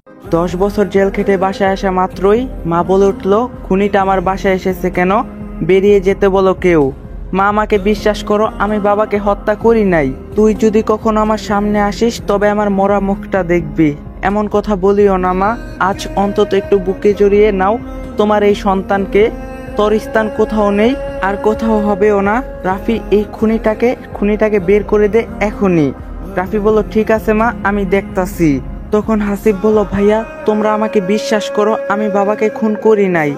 10 বছর জেল খেটে বাসায় আসা মাত্রই মা বলে উঠল, খুনিটা আমার বাসায় এসেছে কেন? বেরিয়ে যেতে বলো কেউ। মা, আমাকে বিশ্বাস করো, আমি বাবাকে হত্যা করি নাই। তুই যদি কখনো আমার সামনে আসিস তবে আমার মরা মুখটা দেখবি। এমন কথা বলিও না মা, আজ অন্তত একটু বুকে জড়িয়ে নাও তোমার এই সন্তানকে। তোর স্থান কোথাও নেই, আর কোথাও হবেও না। রাফি, এই খুনিটাকে বের করে দে এখনই। রাফি বলল, ঠিক আছে মা, আমি দেখতাছি। তখন হাসিব বলল, ভাইয়া তোমরা আমাকে বিশ্বাস করো, আমি বাবাকে খুন করি নাই।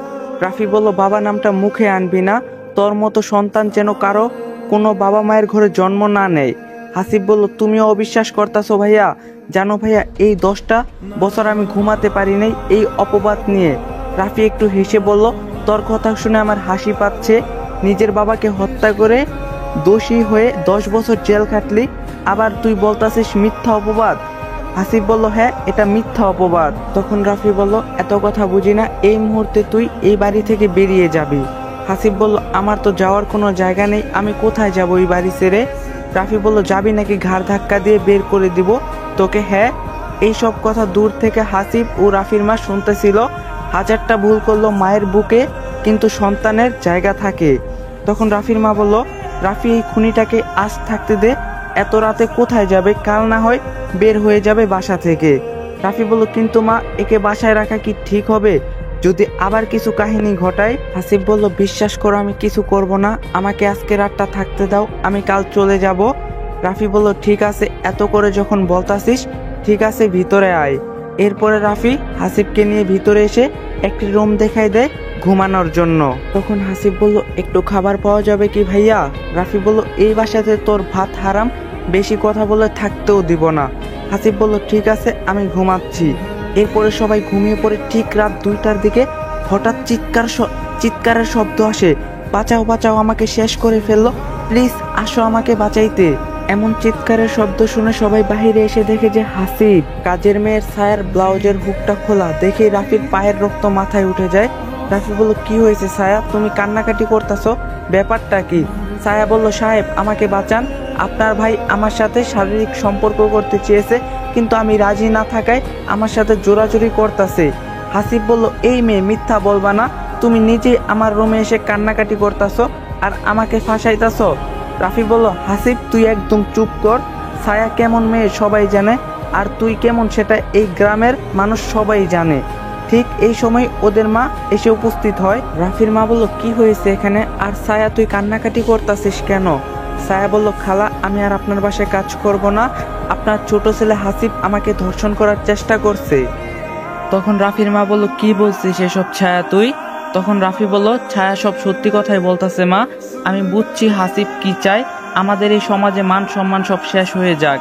রাফি বলল, বাবা নামটা মুখে আনবি না, তোর মতো সন্তান যেন কারো কোনো বাবা মায়ের ঘরে জন্ম না নেয়। হাসিব বলল, তুমিও অবিশ্বাস করতাছো ভাইয়া? জানো ভাইয়া, এই 10টা বছর আমি ঘুমাতে পারি নাই এই অপবাদ নিয়ে। রাফি একটু হেসে বলল, তোর কথা শুনে আমার হাসি পাচ্ছে। নিজের বাবাকে হত্যা করে দোষী হয়ে 10 বছর জেল খাটলি, আবার তুই বলতাছিস মিথ্যা অপবাদ। হাসিব বলল, হ্যাঁ এটা মিথ্যা অপবাদ। তখন রাফি বলল, এত কথা বুঝি না, এই মুহূর্তে তুই এই বাড়ি থেকে বেরিয়ে যাবি। হাসিব বলল, আমার তো যাওয়ার কোনো জায়গা নেই, আমি কোথায় যাব এই বাড়ি ছেড়ে? রাফি বলল, যাবি নাকি ঘাড় ধাক্কা দিয়ে বের করে দিব তোকে? হ্যাঁ। এইসব কথা দূর থেকে হাসিব ও রাফির মা শুনতেছিল। হাজারটা ভুল করলো মায়ের বুকে, কিন্তু সন্তানের জায়গা থাকে। তখন রাফির মা বলল, রাফি, এই খুনিটাকে আজ থাকতে দে, এত রাতে কোথায় যাবে? কাল না হয় বের হয়ে যাবে বাসা থেকে। রাফি বলল, কিন্তু মা, একে বাসায় রাখা কি ঠিক হবে? যদি আবার কিছু কাহিনী ঘটায়? হাসিব বলল, বিশ্বাস করো আমি কিছু করব না, আমাকে আজকে রাতটা থাকতে দাও, আমি কাল চলে যাব। রাফি বলল, ঠিক আছে, এত করে যখন বলতাছিস, ঠিক আছে ভিতরে আয়। এরপরে রাফি হাসিবকে নিয়ে ভিতরে এসে একটি রুম দেখাই দেয় ঘুমানোর জন্য। তখন হাসিব বলল, একটু খাবার পাওয়া যাবে কি ভাইয়া? রাফি বলল, এই বাসাতে তোর ভাত হারাম, বেশি কথা বলে থাকতেও দিব না। হাসিব বলল, ঠিক আছে, আমি ঘুমাচ্ছি। এরপরে সবাই ঘুমিয়ে পড়ে। ঠিক রাত 2টার দিকে হঠাৎ চিৎকারের শব্দ আসে। বাঁচাও বাঁচাও, আমাকে শেষ করে ফেললো, প্লিজ আসো আমাকে বাঁচাইতে। এমন চিৎকারের শব্দ শুনে সবাই বাহিরে এসে দেখে যে হাসিব। কাজের মেয়ের ছায়ার ব্লাউজের হুকটা খোলা দেখে রাফির পায়ের রক্ত মাথায় উঠে যায়। রাফি বলল, কি হয়েছে ছায়া, তুমি কান্নাকাটি করতেছো, ব্যাপারটা কি? ছায়া বলল, সাহেব আমাকে বাঁচান, আপনার ভাই আমার সাথে শারীরিক সম্পর্ক করতে চেয়েছে, কিন্তু আমি রাজি না থাকায় আমার সাথে জোরাজুরি করতেছে। হাসিব বলল, এই মেয়ে, মিথ্যা বলবা না, তুমি নিজে আমার রুমে এসে কান্নাকাটি করতেছো আর আমাকে ফাঁসাইতেছো। রাফি বলল, হাসিব তুই একদম চুপ কর, ছায়া কেমন মেয়ে সবাই জানে, আর তুই কেমন সেটা এই গ্রামের মানুষ সবাই জানে। ঠিক এই সময় ওদের মা এসে উপস্থিত হয়। রাফির মা বলল, কি হয়েছে এখানে? আর ছায়া, তুই কান্নাকাটি করতেছিস কেন? ছায়া বলল, খালা, আমি আর আপনার বাসায় কাজ করব না, আপনার ছোট ছেলে হাসিব আমাকে ধর্ষণ করার চেষ্টা করছে। তখন রাফির মা বলল, কি বলছিস এসব ছায়া তুই? তখন রাফি বলল, ছায়া সব সত্যি কথাই বলতেছে মা, আমি বুঝছি হাসিব কি চায়, আমাদের এই সমাজে মান সম্মান সব শেষ হয়ে যাক।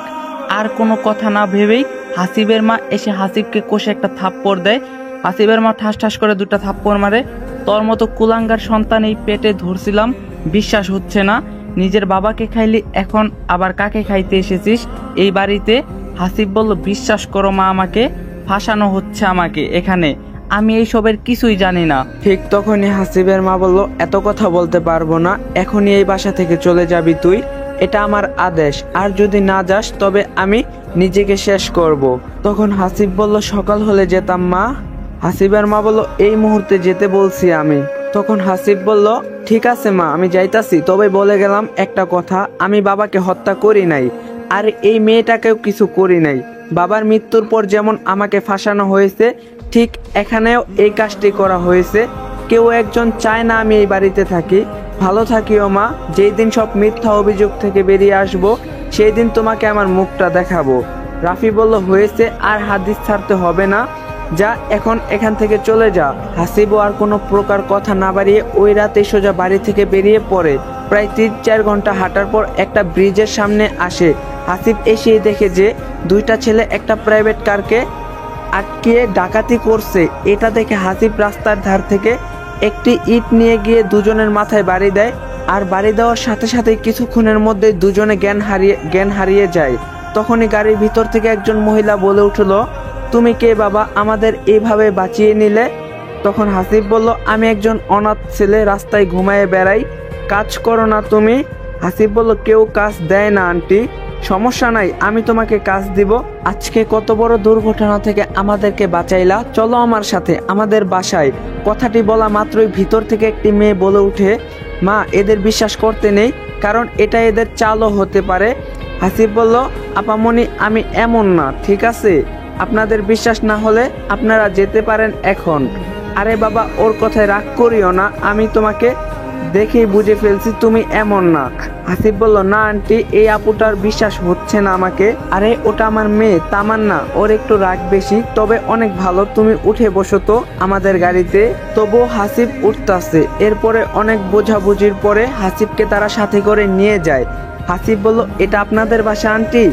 আর কোনো কথা না ভেবেই হাসিবের মা এসে হাসিবকে কষে একটা থাপ্পড় দেয়। হাসিবের মা ঠাস ঠাস করে 2টা থাপ্পড় মারে। তোর মতো কুলাঙ্গার সন্তান এই পেটে ধরছিলাম, বিশ্বাস হচ্ছে না, নিজের বাবাকে খাইলি, এখন আবার কাকে খাইতে এসেছিস এই বাড়িতে? হাসিব বলল, বিশ্বাস করো মা, আমাকে ফাঁসানো হচ্ছে আমাকে এখানে, আমি এইসবের কিছুই জানি না। ঠিক তখনই হাসিবের মা বলল, এত কথা বলতে পারবো না, এখনই এই বাসা থেকে চলে যাবি তুই, এটা আমার আদেশ, আর যদি না যাস তবে আমি নিজেকে শেষ করব। তখন হাসিব বলল, সকাল হলে যেতাম মা। হাসিবের মা বলল, এই মুহূর্তে যেতে বলছি আমি। তখন হাসিব বলল, ঠিক আছে মা, আমি যাইতাছি, তবে বলে গেলাম একটা কথা, আমি বাবাকে হত্যা করি নাই, আর এই মেয়েটাকেও কিছু করি নাই। বাবার মৃত্যুর পর যেমন আমাকে ফাঁসানো হয়েছে, ঠিক এখানেও এই কাজটি করা হয়েছে। কেউ একজন চায় না আমি এই বাড়িতে থাকি। ভালো থাকিও মা, যেই দিন সব মিথ্যা অভিযোগ থেকে বেরিয়ে আসবো, সেই দিন তোমাকে আমার মুখটা দেখাবো। রাফি বলল, হয়েছে, আর হাদিস ছাড়তে হবে না, যা এখন এখান থেকে চলে যা। হাসিবও আর কোনো প্রকার কথা না বাড়িয়ে ওই রাতে সোজা বাড়ি থেকে বেরিয়ে পড়ে। প্রায় 3-4 ঘন্টা হাঁটার পর একটা ব্রিজের সামনে আসে। হাসিব এসে দেখে যে 2টা ছেলে একটা প্রাইভেট কারকে আটকে ডাকাতি করছে। এটা দেখে হাসিব রাস্তার ধার থেকে একটি ইট নিয়ে গিয়ে দুজনের মাথায় বাড়ি দেয়, আর বাড়ি দেওয়ার সাথে সাথে কিছুক্ষণের মধ্যে দুজনে জ্ঞান হারিয়ে যায়। তখনই গাড়ির ভিতর থেকে একজন মহিলা বলে উঠল, তুমি কে বাবা, আমাদের এইভাবে বাঁচিয়ে নিলে? তখন হাসিব বলল, আমি একজন অনাথ ছেলে, রাস্তায় ঘুমায়ে বেড়াই, কাজ করো না তুমি? হাসিব বলল, কেউ কাজ দেয় না আন্টি, সমস্যা নাই, আমি তোমাকে কাজ দিব। আজকে কত বড় দুর্ঘটনা থেকে আমাদেরকে বাঁচাইলা, চলো আমার সাথে আমাদের বাসায়। কথাটি বলা মাত্রই ভিতর থেকে একটি মেয়ে বলে উঠে, মা এদের বিশ্বাস করতে নেই, কারণ এটা এদের চালও হতে পারে। হাসিব বলল, আপামনি আমি এমন না, ঠিক আছে? আপনাদের বিশ্বাস না হলে আপনারা যেতে পারেন এখন। আরে বাবা, ওর কথায় রাগ করিও না, আমি তোমাকে দেখেই বুঝে ফেলছি তুমি এমন না। হাসিব বলল, না আন্টি, এই আপুটার বিশ্বাস হচ্ছে না আমাকে। আরে ওটা আমার মেয়ে তামান্না, ওর একটু রাগ বেশি, তবে অনেক ভালো। তুমি উঠে বসো তো আমাদের গাড়িতে। তবু হাসিব উঠতাছে। এরপরে অনেক বোঝাবুঝির পরে হাসিবকে তারা সাথে করে নিয়ে যায়। হাসিব বলল, এটা আপনাদের বাসা আন্টি?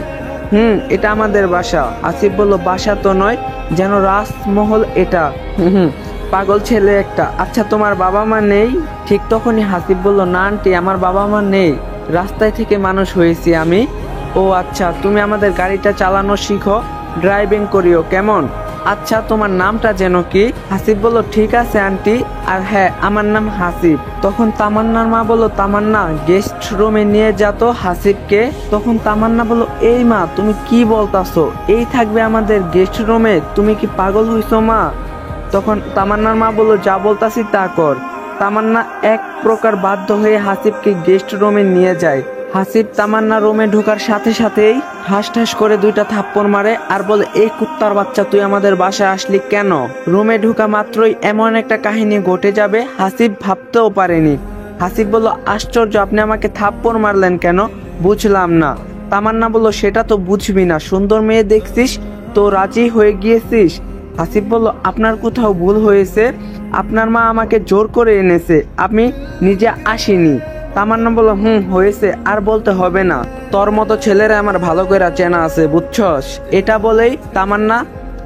এটা আমাদের বাসা। হাসিব বলল, বাসা তো নয়, যেন রাজমহল এটা। পাগল ছেলে একটা। আচ্ছা তোমার বাবা মা নেই? ঠিক তখনই হাসিব বলল, না আন্টি, আমার বাবা মা নেই, রাস্তায় থেকে মানুষ হয়েছি আমি। ও আচ্ছা, তুমি আমাদের গাড়িটা চালানো শিখো, ড্রাইভিং করিও কেমন? আচ্ছা তোমার নামটা যেন কি? হাসিব বলল, ঠিক আছে আন্টি, আর হ্যাঁ আমার নাম হাসিব। তখন তামান্নার মা বলল, তামান্না গেস্ট রুমে নিয়ে যেত হাসিবকে। তখন তামান্না বলল, এই মা তুমি কি বলতাছো? এই থাকবে আমাদের গেস্ট রুমে? তুমি কি পাগল হইছো মা? তখন তামান্নার মা বলল, যা বলতাছি তা কর। তামান্না এক প্রকার বাধ্য হয়ে হাসিবকে গেস্ট রুমে নিয়ে যায়। হাসিব তামান্না রুমে ঢোকার সাথে সাথেই ঠাস ঠাস করে দুইটা থাপ্পড় মারে আর বলে, এই কুত্তার বাচ্চা, তুই আমাদের বাসায় আসলি কেন? রুমে ঢোকা মাত্রই এমন একটা কাহিনী ঘটে যাবে হাসিব ভাবতেও পারেনি। হাসিব বলল, আশ্চর্য, আপনি আমাকে থাপ্পড় মারলেন কেন? বুঝলাম না। তামান্না বলল, সেটা তো বুঝবি না, সুন্দর মেয়ে দেখছিস তো রাজি হয়ে গিয়েছিস। হাসিব বলল, আপনার কোথাও ভুল হয়েছে, আপনার মা আমাকে জোর করে এনেছে, আমি নিজে আসিনি। তামান্না বলল, হয়েছে, আর বলতে হবে না, তোর মতো ছেলেরা আমার ভালো করে চেনা আছে, বুঝছস? এটা বলেই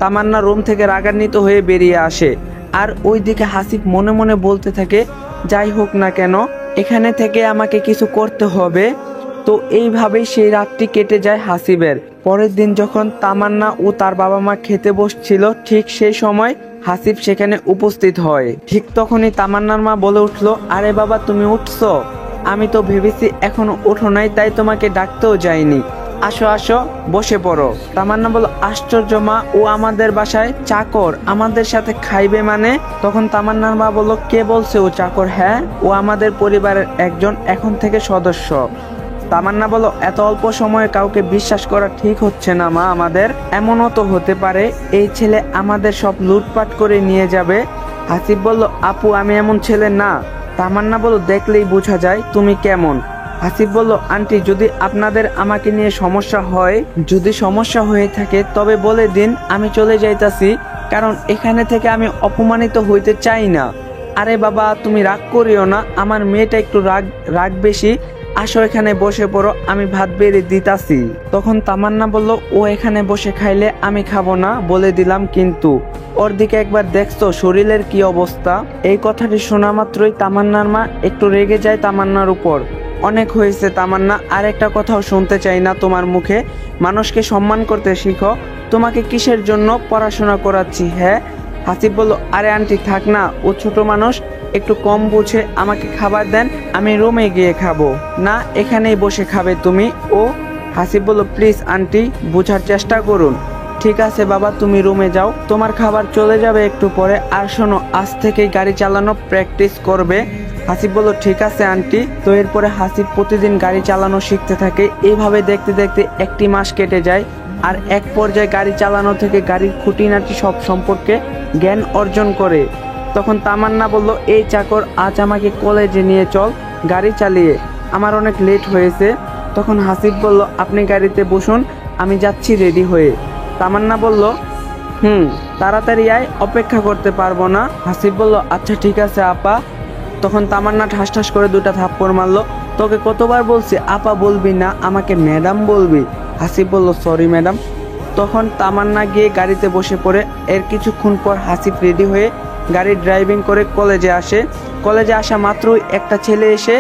তামান্না রুম থেকে রাগান্বিত হয়ে বেরিয়ে আসে। আর ওইদিকে হাসিব মনে মনে বলতে থাকে, যাই হোক না কেন এখানে থেকে আমাকে কিছু করতে হবে। তো এইভাবেই সেই রাতটি কেটে যায় হাসিবের। পরের দিন যখন তামান্না ও তার বাবা মা খেতে বসছিল, ঠিক সেই সময় হাসিব সেখানে উপস্থিত হয়। ঠিক তখনই তামান্নার মা বলে উঠলো, আরে বাবা তুমি উঠছো? আমি তো ভেবেছি এখনো ওঠো নাই, তাই তোমাকে ডাকতেও যাইনি। আসো আসো, বসে পড়ো। তামান্না বলল, আশ্চর্য মা, ও আমাদের বাসায় চাকর, আমাদের সাথে খাইবে মানে? তখন তামান্নার মা বলল, কে বলছে ও চাকর? হ্যাঁ, ও আমাদের পরিবারের একজন এখন থেকে সদস্য। তামান্না বলল, এত অল্প সময়ে কাউকে বিশ্বাস করা ঠিক হচ্ছে না মা আমাদের। এমনও তো হতে পারে এই ছেলে আমাদের সব লুটপাট করে নিয়ে যাবে। হাসিব বলল, আপু আমি এমন ছেলে না। তামান্না বলল, দেখলেই বোঝা যায় তুমি কেমন। হাসিব বলল, আন্টি যদি আপনাদের আমাকে নিয়ে সমস্যা হয়, যদি সমস্যা হয়ে থাকে তবে বলে দিন, আমি চলে যাইতাছি, কারণ এখানে থেকে আমি অপমানিত হইতে চাই না। আরে বাবা তুমি রাগ করিও না, আমার মেয়েটা একটু রাগ বেশি। আসো এখানে বসে পড়ো, আমি ভাত বেড়ে দিতাছি। তখন তামান্না বলল, ও এখানে বসে খাইলে আমি খাবো না বলে দিলাম, কিন্তু ওর দিকে একবার দেখছো শরীরের কি অবস্থা? এই কথাটি শোনা মাত্রই তামান্নার মা একটু রেগে যায় তামান্নার উপর। অনেক হয়েছে তামান্না, আর একটা কথাও শুনতে চাই না তোমার মুখে। মানুষকে সম্মান করতে শিখো। তোমাকে কিসের জন্য পড়াশোনা করাচ্ছি? হ্যাঁ। হাসিব বলল, আরে আন্টি থাক না, ও ছোট মানুষ, একটু কম বুঝে, আমাকে খাবার দেন, আমি রুমে গিয়ে খাবো। না, এখানেই বসে খাবে তুমি। ও হাসিব বলল, প্লিজ আন্টি বোঝার চেষ্টা করুন। ঠিক আছে বাবা, তুমি রুমে যাও, তোমার খাবার চলে যাবে একটু পরে। আর শোনো, আজ থেকেই গাড়ি চালানো প্র্যাকটিস করবে। হাসিব বলল, ঠিক আছে আন্টি। তো এরপরে হাসিব প্রতিদিন গাড়ি চালানো শিখতে থাকে। এইভাবে দেখতে দেখতে একটি মাস কেটে যায়। আর এক পর্যায়ে গাড়ি চালানো থেকে গাড়ির খুঁটিনাটি সব সম্পর্কে জ্ঞান অর্জন করে। তখন তামান্না বলল, এই চাকর আজ আমাকে কলেজে নিয়ে চল, গাড়ি চালিয়ে, আমার অনেক লেট হয়েছে। তখন হাসিব বলল, আপনি গাড়িতে বসুন, আমি যাচ্ছি রেডি হয়ে। তামান্না বলল, তাড়াতাড়ি আয়, অপেক্ষা করতে পারবো না। হাসিব বলল, আচ্ছা ঠিক আছে আপা। তখন তামান্না ঠাস ঠাস করে দুটা থাপ্পড় মারলো। তোকে কতবার বলছি আপা বলবি না, আমাকে ম্যাডাম বলবি। হাসিব বলল, সরি ম্যাডাম। তখন তামান্না গিয়ে গাড়িতে বসে পড়ে। এর কিছুক্ষণ পর হাসিব রেডি হয়ে গাড়ি ড্রাইভিং করে কলেজে আসে। কলেজে আসা মাত্রই একটা ছেলে এসে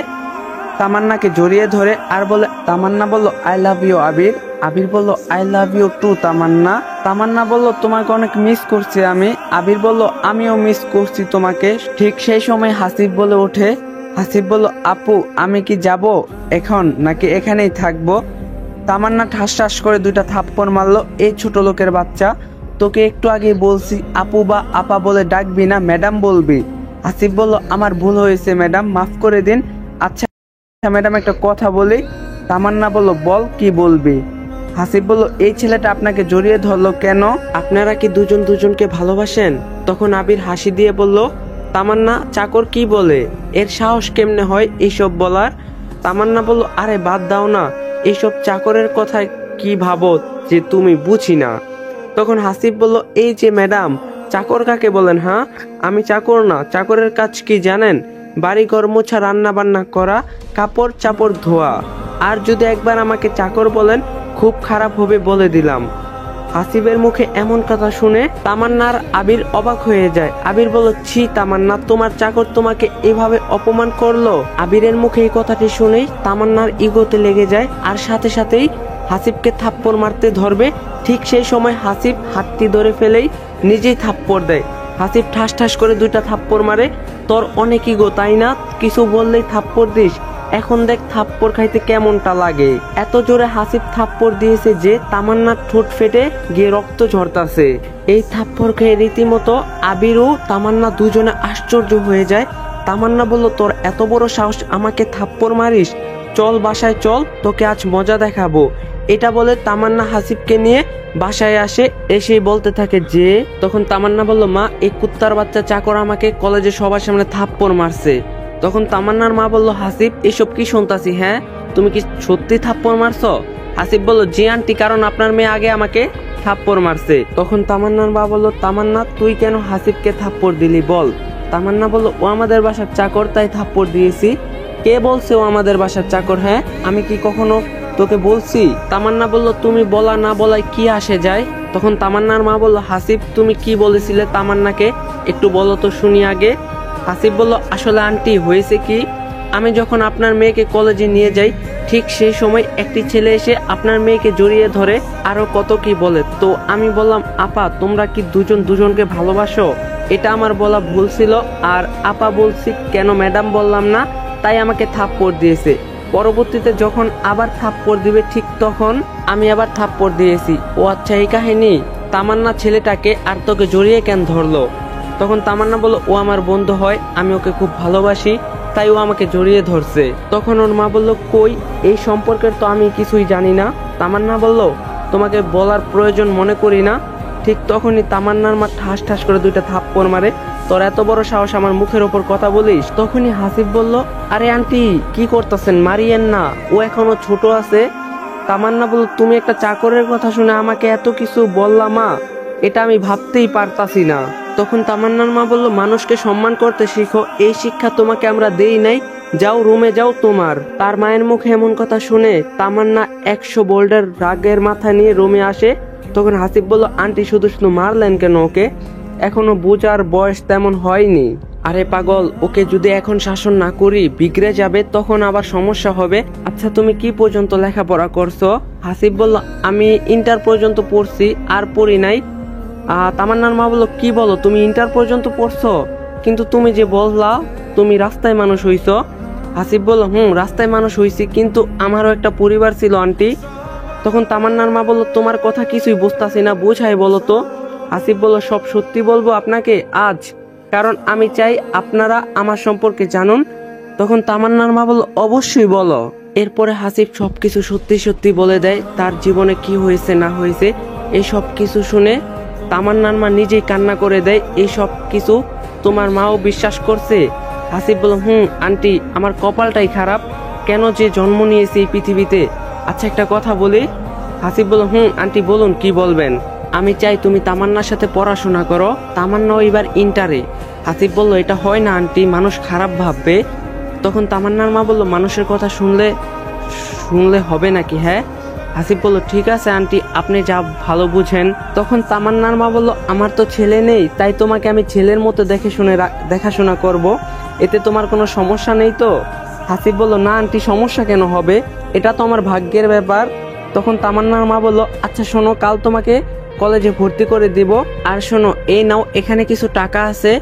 তামান্নাকে জড়িয়ে ধরে আর বলে, তামান্না বলল, আই লাভ ইউ আবির। আবির বলল, আই লাভ ইউ টু তামান্না। তামান্না বলল, তোমাকে অনেক মিস করছি আমি। আবির বলল, আমিও মিস করছি তোমাকে। ঠিক সেই সময় হাসিব বলে ওঠে। হাসিব বলল, আপু আমি কি যাব এখন নাকি এখানেই থাকবো? তামান্না ঠাস ঠাস করে 2টা থাপ্পড় মারলো। এই ছোট লোকের বাচ্চা, তোকে একটু আগে বলছি আপু বা আপা বলে ডাকবি না, ম্যাডাম বলবি। হাসিব বলল, আমার ভুল হয়েছে ম্যাডাম, মাফ করে দিন। আচ্ছা ম্যাডাম, একটা কথা বলি। তামান্না বলল, বল, কি বলবি? হাসিব বলল, এই ছেলেটা আপনাকে জড়িয়ে ধরলো কেন? আপনারা কি দুজন দুজনকে ভালোবাসেন? তখন আবির হাসি দিয়ে বলল, তামান্না, চাকর কি বলে? এর সাহস কেমনে হয় এইসব বলার? তামান্না বলল, আরে বাদ দাও না, এইসব চাকরের কথা কি ভাবো যে তুমি বুঝি না। তখন হাসিব বলল, এই যে ম্যাডাম, চাকর কাকে বলেন? হ্যাঁ, আমি চাকর না। চাকরের কাজ কি জানেন? বাড়ি ঘর মোছা, রান্না বান্না করা, কাপড় চাপড় ধোয়া। আর যদি একবার আমাকে চাকর বলেন খুব খারাপ হবে বলে দিলাম। হাসিবের মুখে এমন কথা শুনে তামান্নার আবির অবাক হয়ে যায়। আবির বলল, ছি তামান্না, তোমার চাকর তোমাকে এভাবে অপমান করলো? আবিরের মুখে এই কথাটি শুনেই তামান্নার ইগোতে লেগে যায়, আর সাথে সাথেই হাসিবকে থাপ্পড় মারতে ধরবে। ঠিক সেই সময় হাসিব হাতটি ধরে ফেলেই নিজেই থাপ্পড় দেয়। হাসিব ঠাস ঠাস করে 2টা থাপ্পড় মারে। তোর অনেক ইগো তাই না? কিছু বললেই থাপ্পড় দিস। এখন দেখ থাপ্পড় খাইতে কেমনটা লাগে। এত জোরে হাসিব থাপ্পড় দিয়েছে যে তামান্নার ঠোঁট ফেটে গিয়ে রক্ত ঝরতাছে। এই থাপ্পড় খেয়ে রীতিমতো আবির ও তামান্না দুজনে আশ্চর্য হয়ে যায়। তামান্না বলল, তোর এত বড় সাহস, আমাকে থাপ্পড় মারিস? চল বাসায় চল, তোকে আজ মজা দেখাবো। এটা বলে তামান্না হাসিবকে নিয়ে বাসায় আসে। এসেই বলতে থাকে যে, তখন তামান্না বলল, মা, এই কুত্তার বাচ্চা চাকর আমাকে কলেজে সবার সামনে থাপ্পড় মারছে। তখন তামান্নার মা বলল, হাসিব, এসব কি শুনতাছি? হ্যাঁ, তুমি কি সত্যি থাপ্পড় মারছো? হাসিব বলল, জি আন্টি, কারণ আপনার মেয়ে আগে আমাকে থাপ্পড় মারছে। তখন তামান্নার মা বলল, তামান্না, তুই কেন হাসিবকে থাপ্পড় দিলি বল? তামান্না বলল, ও আমাদের বাসার চাকর, তাই থাপ্পড় দিয়েছি। কে বলছে ও আমাদের বাসার চাকর? হ্যাঁ, আমি কি কখনো তোকে বলছি? তামান্না বলল, তুমি বলা না বলায় কি আসে যায়? তখন তামান্নার মা বলল, হাসিব, তুমি কি বলেছিলে তামান্নাকে, একটু বলো তো শুনি আগে। হাসিব বলল, আসলে আন্টি, হয়েছে কি, আমি যখন আপনার মেয়েকে কলেজে নিয়ে যাই, ঠিক সেই সময় একটি ছেলে এসে আপনার মেয়েকে জড়িয়ে ধরে আরো কত কি বলে। তো আমি বললাম, আপা, তোমরা কি দুজন দুজনকে ভালোবাসো? এটা আমার বলা ভুল ছিল। আর আপা বলছি কেন ম্যাডাম বললাম না, তাই আমাকে থাপ্পড় দিয়েছে। পরবর্তীতে যখন আবার থাপ্পড় দিবে ঠিক তখন আমি আবার থাপ্পড় দিয়েছি। ও আচ্ছা, এই কাহিনী। তামান্না ছেলেটাকে আর তোকে জড়িয়ে কেন ধরলো? তখন তামান্না বলল, ও আমার বন্ধু হয়, আমি ওকে খুব ভালোবাসি, তাই ও আমাকে জড়িয়ে ধরছে। তখন ওর মা বলল, কই, এই সম্পর্কের তো আমি কিছুই জানি না। তামান্না বলল, তোমাকে বলার প্রয়োজন মনে করি না। ঠিক তখনই তামান্নার মা ঠাস ঠাস করে 2টা থাপ্পড় মারে। তোর এত বড় সাহস, আমার মুখের ওপর কথা বলিস? তখনই হাসিব বলল, আরে আন্টি, কি করতেছেন, মারিয়েন না, ও এখনো ছোট আছে। তামান্না বলল, তুমি একটা চাকরের কথা শুনে আমাকে এত কিছু বললা মা, এটা আমি ভাবতেই পারতাছি না। তখন তামান্নার মা বলল, মানুষকে সম্মান করতে শিখো, এই শিক্ষা তোমাকে আমরা দেই নাই, যাও রুমে যাও তোমার। তার মায়ের মুখে এমন কথা শুনে তামান্না 100 বোল্ডার রাগের মাথা নিয়ে রুমে আসে। তখন হাসিব বলল, আন্টি, শুধু শুধু মারলেন কেন ওকে? এখনো বোঝার বয়স তেমন হয়নি। আরে পাগল, ওকে যদি এখন শাসন না করি বিগড়ে যাবে, তখন আবার সমস্যা হবে। আচ্ছা, তুমি কি পর্যন্ত লেখাপড়া করছো? হাসিব বলল, আমি ইন্টার পর্যন্ত পড়ছি, আর পড়ি নাই। তামান্নার মা বলল, কি বলো, তুমি ইন্টার পর্যন্ত পড়ছো? কিন্তু তুমি যে বললা তুমি রাস্তায় মানুষ হইছো। হাসিব বলল, রাস্তায় মানুষ হইছি, কিন্তু আমারও একটা পরিবার ছিল আন্টি। তখন তামান্নার মা বলল, তোমার কথা কিছুই বুঝতাছি না, বুঝাই বলো তো। হাসিব বলল, সব সত্যি বলবো আপনাকে আজ, কারণ আমি চাই আপনারা আমার সম্পর্কে জানুন। তখন তামান্নার মা বলল, অবশ্যই বলো। এরপরে হাসিব সবকিছু সত্যি সত্যি বলে দেয়, তার জীবনে কি হয়েছে না হয়েছে। এই সব কিছু শুনে তামান্নার মা নিজেই কান্না করে দেয়। এই সব কিছু তোমার মাও বিশ্বাস করছে? হাসিব বলল, আন্টি, আমার কপালটাই খারাপ, কেন যে জন্ম নিয়েছি এই পৃথিবীতে। আচ্ছা, একটা কথা বলি। হাসিব বলল, আন্টি বলুন, কি বলবেন? আমি চাই তুমি তামান্নার সাথে পড়াশোনা করো, তামান্নাও এবার ইন্টারে। হাসিব বলল, এটা হয় না আন্টি, মানুষ খারাপ ভাববে। তখন তামান্নার মা বলল, মানুষের কথা শুনলে হবে নাকি? হ্যাঁ। হাসিব বলল, ঠিক আছে আন্টি, আপনি যা ভালো বুঝেন। তখন তামান্নার মা বলল, আমার তো ছেলে নেই, তাই তোমাকে আমি ছেলের মতো দেখাশোনা করব, এতে তোমার কোনো সমস্যা নেই তো? হাসিব বলল, না আন্টি, সমস্যা কেন হবে, এটা তো আমার ভাগ্যের ব্যাপার। তখন তামান্নার মা বলল, আচ্ছা শোনো, কাল তোমাকে কলেজে ভর্তি করে দিব। আর শোনো, এই নাও, এখানে কিছু টাকা আছে,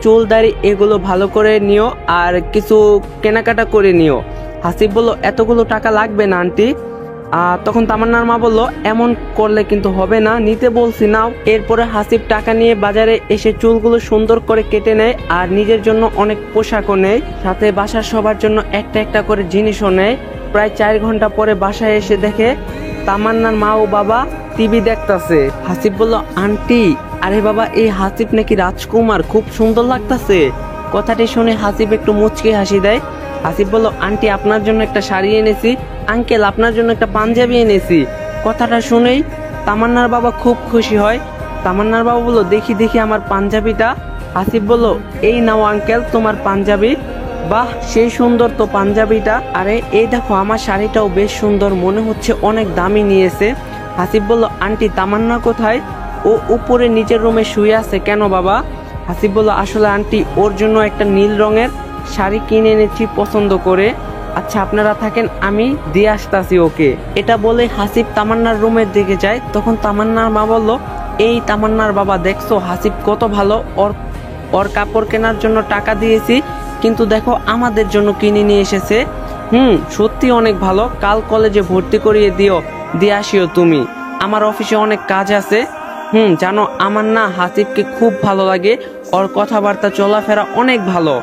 চুল দাড়ি এগুলো ভালো করে নিও, আর কিছু কেনাকাটা করে নিও। হাসিব বলল, এতগুলো টাকা লাগবে না আন্টি। তখন তামান্নার মা বলল, এমন করলে কিন্তু হবে না, নিতে বলছি নাও। এরপরে হাসিব টাকা নিয়ে বাজারে এসে চুলগুলো সুন্দর করে কেটে নেয় আর নিজের জন্য অনেক পোশাকও নেয়, সাথে বাসার সবার জন্য একটা একটা করে জিনিসও নেয়। প্রায় 4 ঘন্টা পরে বাসায় এসে দেখে তামান্নার মা ও বাবা টিভি দেখতাছে। হাসিব বলল, আন্টি, আরে বাবা, এই হাসিব নাকি রাজকুমার, খুব সুন্দর লাগতাছে। কথাটি শুনে হাসিব একটু মুচকি হাসি দেয়। হাসিব বলল, আন্টি, আপনার জন্য একটা শাড়ি এনেছি। আঙ্কেল, আপনার জন্য একটা পাঞ্জাবি এনেছি। কথাটা শুনেই তামান্নার বাবা খুব খুশি হয়। তামান্নার বাবা বলল, দেখি দেখি আমার পাঞ্জাবিটা। হাসিব বলল, এই নাও আঙ্কেল তোমার পাঞ্জাবি। বাহ, সেই সুন্দর তো পাঞ্জাবিটা। আরে এই দেখো, আমার শাড়িটাও বেশ সুন্দর, মনে হচ্ছে অনেক দামি নিয়েছে। হাসিব বলল, আন্টি, তামান্না কোথায়? ও উপরে নিচের রুমে শুয়ে আছে। কেন বাবা? হাসিব বলল, আসলে আন্টি, ওর জন্য একটা নীল রঙের শাড়ি কিনে এনেছি পছন্দ করে। আচ্ছা, আপনারা থাকেন, আমি দিয়ে আসতাছি ওকে। এটা বলে হাসিব তামান্নার রুমের দিকে যায়। তখন তামান্নার মা বলল, এই তামান্নার বাবা, দেখছো হাসিব কত ভালো, ওর কাপড় কেনার জন্য টাকা দিয়েছি, কিন্তু দেখো আমাদের জন্য কিনে নিয়ে এসেছে। সত্যি অনেক ভালো। কাল কলেজে ভর্তি করিয়ে দিয়ে আসিও তুমি। আমার অফিসে অনেক কাজ আছে। জানো, আমার না হাসিবকে খুব ভালো লাগে, ওর কথাবার্তা চলাফেরা অনেক ভালো।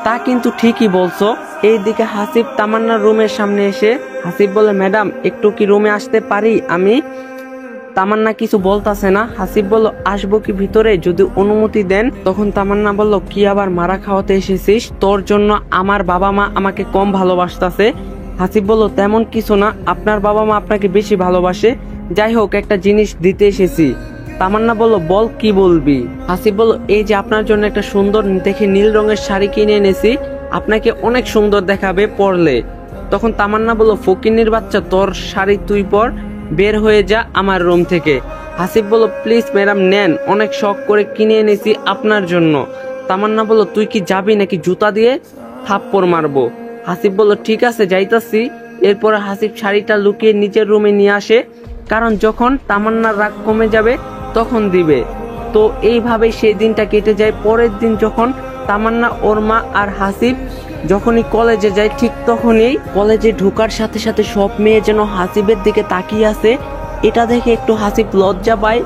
তা কিন্তু ঠিকই বলছো। এইদিকে হাসিব তামান্নার রুমের সামনে এসে হাসিব বলে, ম্যাডাম, একটু কি রুমে আসতে পারি আমি? তামান্না কিছু বলতাছে না। হাসিব বলল, আসবো কি ভিতরে, যদি অনুমতি দেন? তখন তামান্না বলল, কি আবার মারা খাওয়াতে এসেছিস? তোর জন্য আমার বাবা মা আমাকে কম ভালোবাসতাছে। হাসিব বলল, তেমন কিছু না, আপনার বাবা মা আপনাকে বেশি ভালোবাসে। যাই হোক, একটা জিনিস দিতে এসেছি। তামান্না বলল, বল, কি বলবি? হাসিব বলল, এই যে আপনার জন্য একটা সুন্দর দেখে নীল রঙের শাড়ি কিনে এনেছি, আপনাকে অনেক সুন্দর দেখাবে পরলে। তখন তামান্না বলল, ফকিন্নির বাচ্চা, তোর শাড়ি তুই পর, বের হয়ে যা আমার রুম থেকে। হাসিব বলল, প্লিজ ম্যাডাম নেন, অনেক শখ করে কিনে এনেছি আপনার জন্য। তামান্না বলল, তুই কি যাবি নাকি জুতা দিয়ে থাপ্পড় মারবো? হাসিব বলল, ঠিক আছে, যাইতাছি। এরপর হাসিব শাড়িটা লুকিয়ে নিচের রুমে নিয়ে আসে, কারণ যখন তামান্নার রাগ কমে যাবে তখন দিবে। তো এইভাবেই সেই দিনটা কেটে যায়। পরের দিন যখন তামান্না, ওর মা আর হাসিব যখনই কলেজে যায়, ঠিক তখনই কলেজে ঢোকার সাথে সাথে সব মেয়ে যেন হাসিবের দিকে তাকিয়ে আছে। এটা দেখে একটু হাসিব লজ্জা পায়,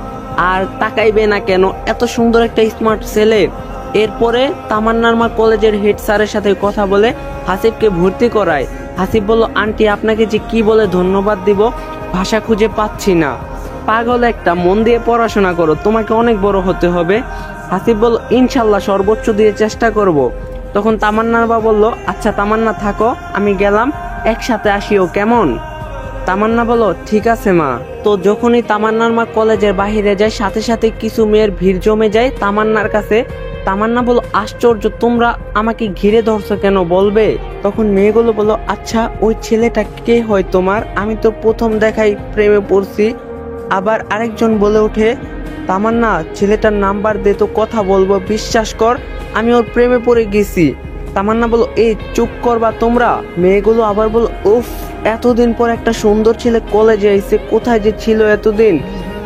আর তাকাইবে না কেন, এত সুন্দর একটা স্মার্ট ছেলে। এরপরে তামান্নার মা কলেজের হেড স্যারের সাথে কথা বলে হাসিবকে ভর্তি করায়। হাসিব বলল, আন্টি, আপনাকে যে কি বলে ধন্যবাদ দিব, ভাষা খুঁজে পাচ্ছি না। পাগল একটা, মন দিয়ে পড়াশোনা করো, তোমাকে অনেক বড় হতে হবে। হাসিব বলল, ইনশাল্লাহ সর্বোচ্চ দিয়ে চেষ্টা করব। তখন তামান্নার মা বলল, আচ্ছা তামান্না, থাকো, আমি গেলাম, একসাথে আসিও কেমন? তামান্না বলল, ঠিক আছে মা। তো যখনই তামান্নার মা কলেজের বাহিরে যায়, সাথে সাথে কিছু মেয়ের ভিড় জমে যায় তামান্নার কাছে। তামান্না বলল, আশ্চর্য, তোমরা আমাকে ঘিরে ধরছো কেন, বলবে? তখন মেয়েগুলো বলল, আচ্ছা, ওই ছেলেটা কে হয় তোমার? আমি তো প্রথম দেখাই প্রেমে পড়ছি। আবার আরেকজন বলে ওঠে, তামান্না, ছেলেটার নাম্বার দে তো কথা বলবো, বিশ্বাস কর আমি ওর প্রেমে পড়ে গেছি। তামান্না বলল, এই চুপ করবা তোমরা? মেয়েগুলো আবার বলল, উফ, এতদিন পর একটা সুন্দর ছেলে কলেজে আইছে, কোথায় যে ছিল এতদিন।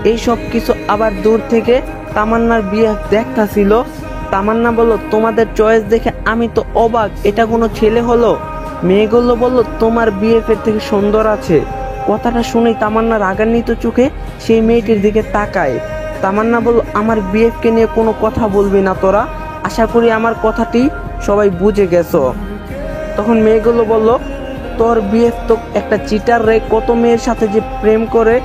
এই সব কিছু আবার দূর থেকে তামান্নার বিয়ে দেখতাছিল। তামান্না বলল, তোমাদের চয়েস দেখে আমি তো অবাক, এটা কোনো ছেলে হলো? মেয়েগুলো বলল, তোমার বিএফের থেকে সুন্দর আছে। কথাটা শুনেই তামান্না রাগান্বিত চোখে সেই মেয়েটির দিকে তাকায়। তামান্না বলল, আমার বিএফকে নিয়ে কোনো কথা বলবি না তোরা, আশা করি আমার কথাটি সবাই বুঝে গেছো। তখন মেয়েগুলো বলল, তোর বিএফ তো একটা চিটার রে, কত মেয়ের সাথে যে প্রেম করে,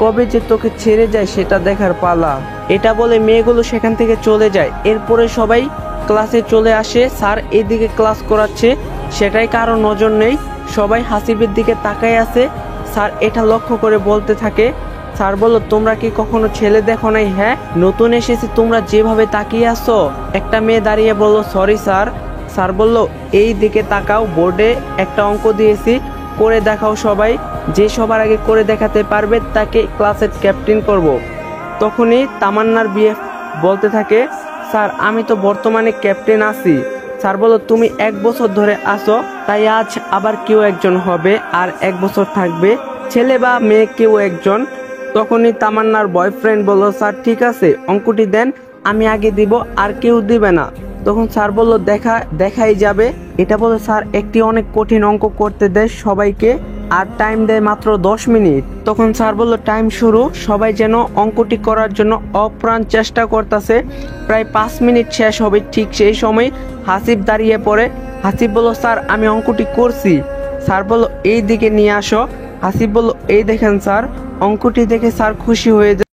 কবে যে তোকে ছেড়ে যায় সেটা দেখার পালা। এটা বলে মেয়েগুলো সেখান থেকে চলে যায়। এরপরে সবাই ক্লাসে চলে আসে। স্যার এদিকে ক্লাস করাচ্ছে, সেটাই কারো নজর নেই, সবাই হাসিবের দিকে তাকায় আছে। স্যার এটা লক্ষ্য করে বলতে থাকে, স্যার বলল, তোমরা কি কখনো ছেলে দেখো নাই? হ্যাঁ, নতুন এসেছি, তোমরা যেভাবে তাকিয়ে আসো। একটা মেয়ে দাঁড়িয়ে বলল, সরি স্যার। স্যার বলল, এই দিকে তাকাও, বোর্ডে একটা অঙ্ক দিয়েছি, করে দেখাও সবাই, যে সবার আগে করে দেখাতে পারবে তাকে ক্লাসের ক্যাপ্টেন করব। তখনই তামান্নার বিএফ বলতে থাকে, স্যার আমি তো বর্তমানে ক্যাপ্টেন আছি। স্যার বলল, তুমি 1 বছর ধরে আসো, তাই আজ আবার কেউ একজন হবে, আর 1 বছর থাকবে, ছেলে বা মেয়ে কেউ একজন। তখনই তামান্নার বয়ফ্রেন্ড বলল, স্যার ঠিক আছে, অঙ্কটি দেন, আমি আগে দিব, আর কেউ দিবে না। তখন স্যার বলল, দেখাই যাবে। এটা বলে স্যার একটি অনেক কঠিন অঙ্ক করতে দেয় সবাইকে। আর টাইম দেয় মাত্র 10 মিনিট। তখন স্যার বলল টাইম শুরু। সবাই যেন অঙ্কটি করার জন্য অপ্রাণ চেষ্টা করতেছে। প্রায় 5 মিনিট শেষ হবে, ঠিক সেই সময় হাসিব দাঁড়িয়ে পড়ে। হাসিব বলল স্যার আমি অঙ্কটি করছি। স্যার বলল এই দিকে নিয়ে আসো। হাসিব বলল এই দেখেন স্যার। অঙ্কটি দেখে স্যার খুশি হয়ে যায়।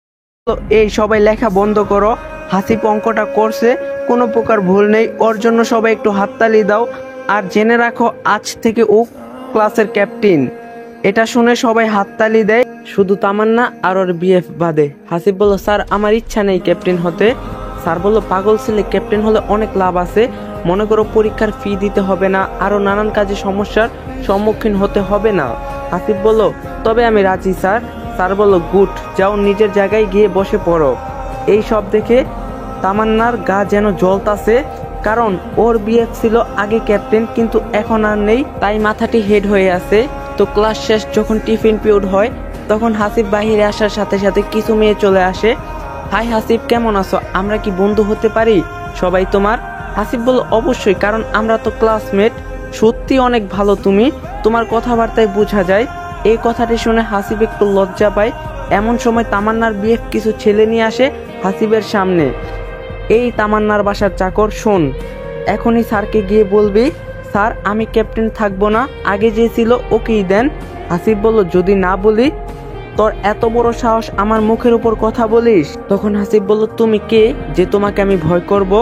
এই সবাই লেখা বন্ধ করো। হাসিব অঙ্কটা করছে, কোনো প্রকার ভুল নেই। ওর জন্য সবাই একটু হাততালি দাও। আর জেনে রাখো আজ থেকে ও ক্লাসের ক্যাপ্টেন। এটা শুনে সবাই হাততালি দেয়, শুধু তামান্না আর ওর বিএফ বাদে। হাসিব বলল স্যার আমার ইচ্ছা নেই ক্যাপ্টেন হতে। স্যার বলল পাগল ছেলে, ক্যাপ্টেন হলে অনেক লাভ আছে। মনে করো পরীক্ষার ফি দিতে হবে না, আরো নানান কাজে সমস্যার সম্মুখীন হতে হবে না। হাসিব বলল তবে আমি রাজি স্যার। স্যার বলল গুড, যাও নিজের জায়গায় গিয়ে বসে পড়ো। এই সব দেখে তামান্নার গা যেন জ্বলতাছে, কারণ ওর বিএফ ছিল আগে ক্যাপ্টেন, কিন্তু এখন আর নেই, তাই মাথাটি হেড হয়ে আছে। তো ক্লাস শেষ যখন টিফিন পিরিয়ড হয়, তখন হাসিব বাহিরে আসার সাথে সাথে কিছু মেয়ে চলে আসে। হাই হাসিব, কেমন আছো? আমরা কি বন্ধু হতে পারি? সবাই তোমার? হাসিব বলল অবশ্যই, কারণ আমরা তো ক্লাসমেট। সত্যি অনেক ভালো তুমি, তোমার কথাবার্তায় বোঝা যায়। এই কথাটি শুনে হাসিব একটু লজ্জা পায়। এমন সময় তামান্নার বিএফ কিছু ছেলে নিয়ে আসে হাসিবের সামনে। এই তামান্নার বাসার চাকর, শোন এখনই স্যারকে গিয়ে বলবি স্যার আমি ক্যাপ্টেন থাকবো না, আগে যে ছিল ওকেই দেন। হাসিব বলল যদি না বলি? তোর এত বড় সাহস আমার মুখের উপর কথা বলিস? তখন হাসিব বলল তুমি কে যে তোমাকে আমি ভয় করব?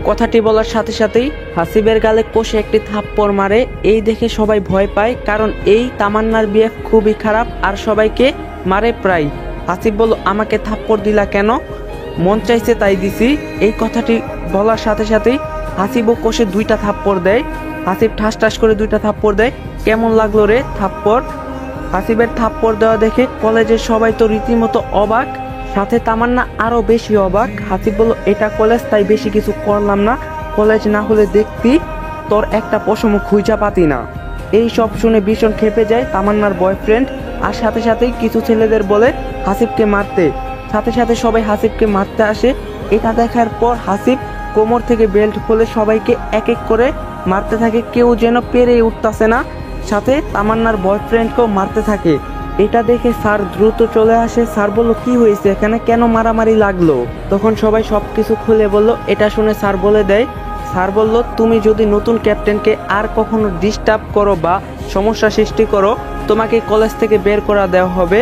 কথাটি বলার সাথে সাথেই হাসিবের গালে কষে একটি থাপ্পড় মারে। এই দেখে সবাই ভয় পায়, কারণ এই তামান্নার বিএফ খুবই খারাপ আর সবাইকে মারে প্রায়। হাসিব বলল আমাকে থাপ্পড় দিলা কেন? মন চাইছে তাই দিছি। এই কথাটি বলার সাথে সাথেই হাসিবও কষে 2টা থাপ্পড় দেয়। হাসিব ঠাস ঠাস করে 2টা থাপ্পড় দেয়। কেমন লাগলো রে থাপ্পড়? হাসিবের থাপ্পড় দেওয়া দেখে কলেজের সবাই তো রীতিমতো অবাক, সাথে তামান্না আরো বেশি অবাক। হাসিব বলল এটা কলেজ, তাই বেশি কিছু করলাম না। কলেজ না হলে দেখতি তোর একটা পশমও খুঁজা পাতি না। এই সব শুনে ভীষণ খেপে যায় তামান্নার বয়ফ্রেন্ড, আর সাথে সাথেই কিছু ছেলেদের বলে হাসিবকে মারতে। সাথে সাথে সবাই হাসিবকে মারতে আসে। এটা দেখার পর হাসিব কোমর থেকে বেল্ট খুলে সবাইকে এক এক করে মারতে থাকে। কেউ যেন পেরে উঠতেছে না, সাথে তামান্নার বয়ফ্রেন্ডকেও মারতে থাকে। এটা দেখে স্যার দ্রুত চলে আসে। স্যার বলল কি হয়েছে এখানে, কেন মারামারি লাগলো? তখন সবাই সবকিছু খুলে বলল। এটা শুনে স্যার বলে দেয়, স্যার বলল তুমি যদি নতুন ক্যাপ্টেনকে আর কখনো ডিস্টার্ব করো বা সমস্যা সৃষ্টি করো, তোমাকে কলেজ থেকে বের করা দেওয়া হবে।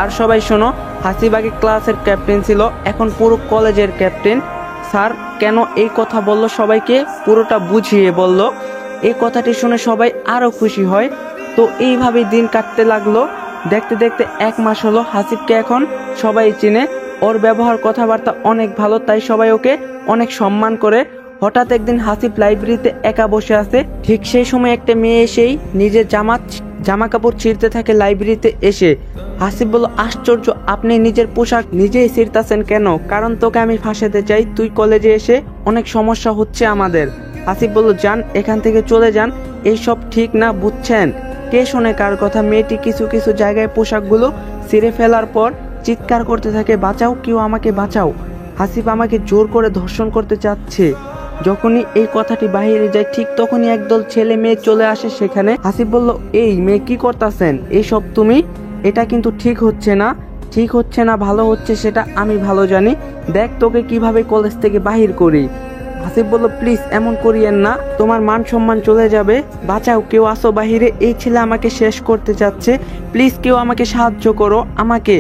আর সবাই শোনো, হাসিব আগে ক্লাসের ক্যাপ্টেন ছিল, এখন পুরো কলেজের ক্যাপ্টেন। স্যার কেন এই কথা বলল সবাইকে পুরোটা বুঝিয়ে বলল। এই কথাটি শুনে সবাই আরো খুশি হয়। তো এইভাবেই দিন কাটতে লাগলো। দেখতে দেখতে 1 মাস হলো। হাসিবকে এখন সবাই চিনে, ওর ব্যবহার কথাবার্তা অনেক ভালো, তাই সবাই ওকে অনেক সম্মান করে। হঠাৎ একদিন হাসিব লাইব্রেরিতে একা বসে আছে। ঠিক সেই সময় একটা মেয়ে এসেই নিজের জামা কাপড় ছিঁড়তে থাকে লাইব্রেরিতে এসে। হাসিব বলল আশ্চর্য, আপনি নিজের পোশাক নিজেই ছিঁড়তেছেন কেন? কারণ তোকে আমি ফাঁসাতে চাই, তুই কলেজে এসে অনেক সমস্যা হচ্ছে আমাদের। হাসিব বলল যান এখান থেকে, চলে যান, এইসব ঠিক না বুঝছেন? কে শোনে কার কথা? মেয়েটি কিছু কিছু জায়গায় পোশাকগুলো ছিঁড়ে ফেলার পর চিৎকার করতে থাকে বাঁচাও, কেউ আমাকে বাঁচাও, হাসিব আমাকে জোর করে ধর্ষণ করতে চাচ্ছে। যখনই এই কথাটি বাহিরে যায়, ঠিক তখনই একদল ছেলে মেয়ে চলে আসে সেখানে। হাসিব বলল এই মেয়ে কি করতেছেন এইসব তুমি? এটা কিন্তু ঠিক হচ্ছে না, ঠিক হচ্ছে না। ভালো হচ্ছে সেটা আমি ভালো জানি, দেখ তোকে কিভাবে কলেজ থেকে বাহির করি। হাসিব বলল প্লিজ এমন করিয়েন না, তোমার মান সম্মান চলে যাবে, বাঁচাও, কেউ আসো বাহিরে, এই ছেলে আমাকে শেষ করতে চাচ্ছে, প্লিজ কেউ আমাকে সাহায্য করো আমাকে।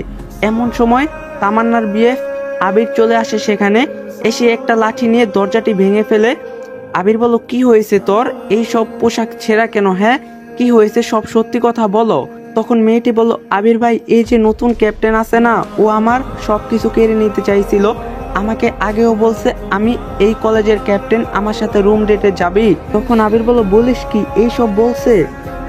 এমন সময় তামান্নার বিএফ আবির চলে আসে সেখানে। এসে একটা লাঠি নিয়ে দরজাটি ভেঙে ফেলে। আবির বলল কি হয়েছে তোর? এই সব পোশাক ছেঁড়া কেন? হ্যাঁ কি হয়েছে, সব সত্যি কথা বলো। তখন মেয়েটি বলল আবির ভাই, এই যে নতুন ক্যাপ্টেন আছে না, ও আমার সবকিছু কেড়ে নিতে চাইছিল। আমাকে আগেও বলছে আমি এই কলেজের ক্যাপ্টেন, আমার সাথে রুম ডেটে যাবি। তখন আবির বলল বলিস কি, এই সব বলছে?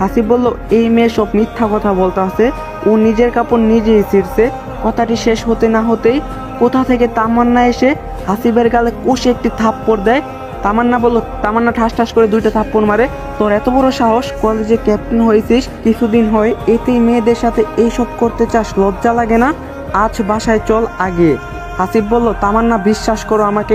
হাসিব বলল এই মেয়ে সব মিথ্যা কথা বলতে আছে, ও নিজের কাপড় নিজেই ছিঁড়ছে। কথাটি শেষ হতে না হতেই কোথা থেকে তামান্না এসে হাসিবের গালে কষে একটি থাপ্পড় দেয়। তামান্না ঠাস ঠাস করে 2টা থাপ্পড় মারে। তোর এত বড় সাহস, কলেজে ক্যাপ্টেন হয়েছিস কিছুদিন হয়, এতেই মেয়েদের সাথে এইসব করতে চাস, লজ্জা লাগে না? আজ বাসায় চল আগে। হাসিব বলল তামান্না বিশ্বাস করো আমাকে,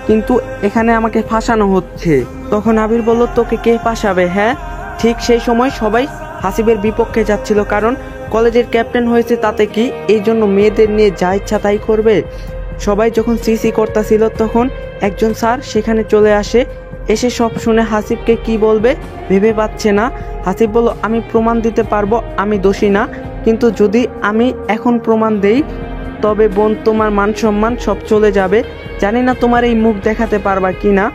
কিন্তু এখানে আমাকে ফাঁসানো হচ্ছে। তখন আবির বলল তোকে কে ফাঁসাবে? হ্যাঁ। ঠিক সেই সময় সবাই হাসিবের বিপক্ষে যাচ্ছিল, কারণ কলেজের ক্যাপ্টেন হয়েছে তাতে কি, এই জন্য মেয়েদের নিয়ে যা ইচ্ছা তাই করবে। সবাই যখন সিসি করতেছিল তখন একজন স্যার সেখানে চলে আসে, এসে সব শুনে হাসিবকে কি বলবে ভেবে পাচ্ছে না। হাসিব বলল, আমি প্রমাণ দিতে পারবো আমি দোষী না, কিন্তু যদি আমি এখন প্রমাণ দেই তবে বোন তোমার মান সম্মান সব চলে যাবে। জানি না তোমার এই মুখ দেখাতে পারবা কি না,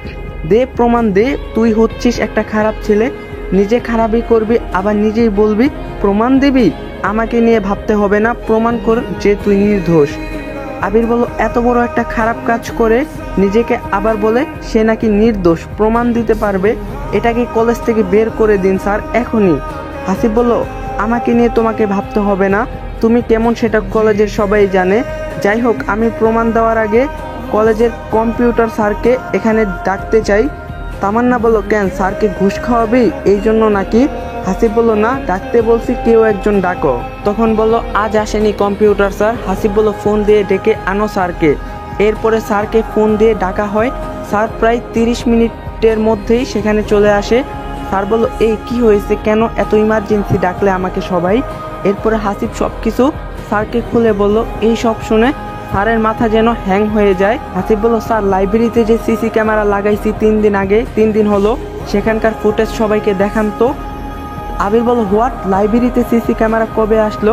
দে প্রমাণ দে। তুই হচ্ছিস একটা খারাপ ছেলে, নিজে খারাপই করবি আবার নিজেই বলবি প্রমাণ দিবি। আমাকে নিয়ে ভাবতে হবে না, প্রমাণ কর যে তুই নির্দোষ। আবির বলল, এত বড় একটা খারাপ কাজ করে নিজেকে আবার বলে সে নাকি নির্দোষ, প্রমাণ দিতে পারবে। এটাকে কলেজ থেকে বের করে দিন স্যার এখনই। হাসিব বলল, আমাকে নিয়ে তোমাকে ভাবতে হবে না, তুমি কেমন সেটা কলেজের সবাই জানে। যাই হোক, আমি প্রমাণ দেওয়ার আগে কলেজের কম্পিউটার স্যারকে এখানে ডাকতে চাই। তামান্না বলল, কেন স্যারকে ঘুষ খাওয়াবি এই জন্য নাকি? হাসিব বলল, না, ডাকতে বলছি, কেউ একজন ডাকো। তখন বলল, আজ আসেনি কম্পিউটার স্যার। হাসিব বলল, ফোন দিয়ে ডেকে আনো স্যারকে। এরপরে স্যারকে ফোন দিয়ে ডাকা হয়। স্যার প্রায় 30 মিনিটের মধ্যেই সেখানে চলে আসে। স্যার বলল, এই কি হয়েছে, কেন এত ইমার্জেন্সি ডাকলে আমাকে সবাই? এরপরে হাসিব সব কিছু স্যারকে খুলে বলল। এই সব শুনে স্যারের মাথা যেন হ্যাং হয়ে যায়। হাসিব বলল, স্যার লাইব্রেরিতে যে সিসি ক্যামেরা লাগাইছি 3 দিন আগে, 3 দিন হলো, সেখানকার ফুটেজ সবাইকে দেখান তো। আবির বলল, হোয়াট, লাইব্রেরিতে সিসি ক্যামেরা কবে আসলো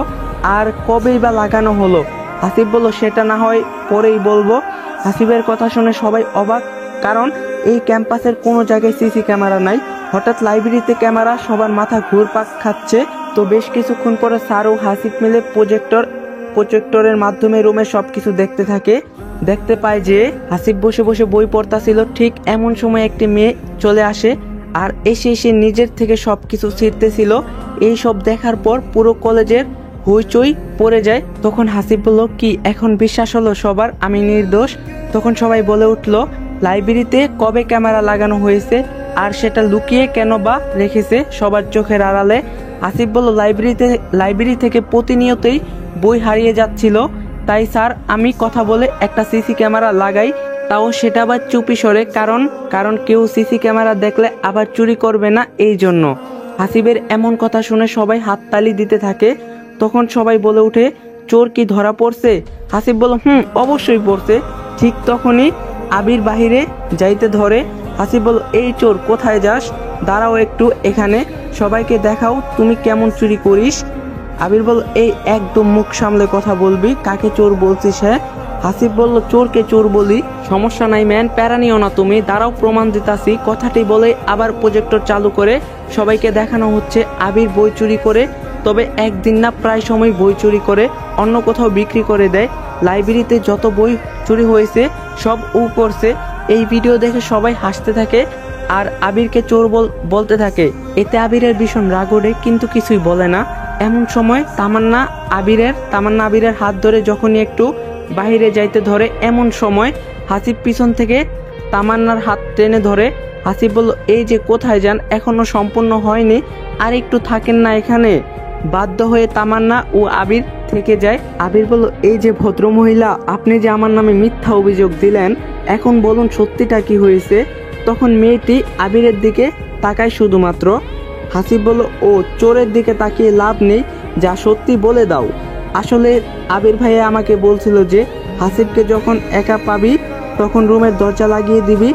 আর কবেই বা লাগানো হলো? হাসিব বলল, সেটা না হয় পরেই বলবো। হাসিবের কথা শুনে সবাই অবাক, কারণ এই ক্যাম্পাসের কোনো জায়গায় সিসি ক্যামেরা নাই, হঠাৎ লাইব্রেরিতে ক্যামেরা, সবার মাথা ঘুরপাক খাচ্ছে। তো বেশ কিছুক্ষণ পরে স্যার ও হাসিব মিলে প্রজেক্টরের মাধ্যমে রুমের সবকিছু দেখতে থাকে। দেখতে পায় যে হাসিব বসে বসে বই পড়তাছিল। ঠিক এমন সময় একটি মেয়ে চলে আসে আর এসে নিজের থেকে সবকিছু ছিঁড়তেছিল। এই সব দেখার পর পুরো কলেজের হইচই পড়ে যায়। তখন হাসিব বলল, কি এখন বিশ্বাস হলো সবার আমি নির্দোষ? তখন সবাই বলে উঠল, লাইব্রেরিতে কবে ক্যামেরা লাগানো হয়েছে আর সেটা লুকিয়ে কেন বা রেখেছে সবার চোখের আড়ালে? হাসিব বলল, লাইব্রেরি থেকে প্রতিনিয়তই বই হারিয়ে যাচ্ছিল, তাই স্যার আমি কথা বলে একটা সিসি ক্যামেরা লাগাই, তাও সেটা আবার চুপি সরে, কারণ কেউ সিসি ক্যামেরা দেখলে আবার চুরি করবে না, এই জন্য। হাসিবের এমন কথা শুনে সবাই হাততালি দিতে থাকে। তখন সবাই বলে উঠে, চোর কি ধরা পড়ছে? হাসিব বলল, অবশ্যই পড়ছে। ঠিক তখনই আবির বাহিরে যাইতে ধরে। হাসিব বলল, এই চোর কোথায় যাস? দাঁড়াও একটু এখানে, সবাইকে দেখাও তুমি কেমন চুরি করিস। আবির বলল, এই একদম মুখ সামলে কথা বলবি, কাকে চোর বলছিস? হ্যাঁ। হাসিব বলল, চোরকে চোর বলি, সমস্যা নাই ম্যান, প্যারা নিও না তুমি, দাঁড়াও প্রমাণ দিতাছি। কথাটি বলে আবার প্রজেক্টর চালু করে সবাইকে দেখানো হচ্ছে আবির বই চুরি করে, তবে একদিন না প্রায় সময় বই চুরি করে অন্য কোথাও বিক্রি করে দেয়। লাইব্রেরিতে যত বই চুরি হয়েছে সব ও করছে। এই ভিডিও দেখে সবাই হাসতে থাকে আর আবিরকে চোর বলতে থাকে। এতে আবিরের ভীষণ রাগ ওঠে, কিন্তু কিছুই বলে না। এমন সময় তামান্না আবিরের হাত ধরে যখনই একটু বাহিরে যাইতে ধরে, এমন সময় হাসিব পিছন থেকে তামান্নার হাত টেনে ধরে। হাসিব বলল, এই যে কোথায় যান, এখনো সম্পূর্ণ হয়নি, আর একটু থাকেন না এখানে? বাধ্য হয়ে তামান্না ও আবির থেকে যায়। আবির বলল, এই যে ভদ্র মহিলা, আপনি যে আমার নামে মিথ্যা অভিযোগ দিলেন, এখন বলুন সত্যিটা কি হয়েছে? তখন মেয়েটি আবিরের দিকে তাকায় শুধুমাত্র। হাসিব বলল, ও চোরের দিকে তাকিয়ে লাভ নেই, যা সত্যি বলে দাও। আসলে আবির ভাইয়া আমাকে বলছিল যে হাসিবকে যখন একা পাবি তখন রুমের দরজা লাগিয়ে দিবি,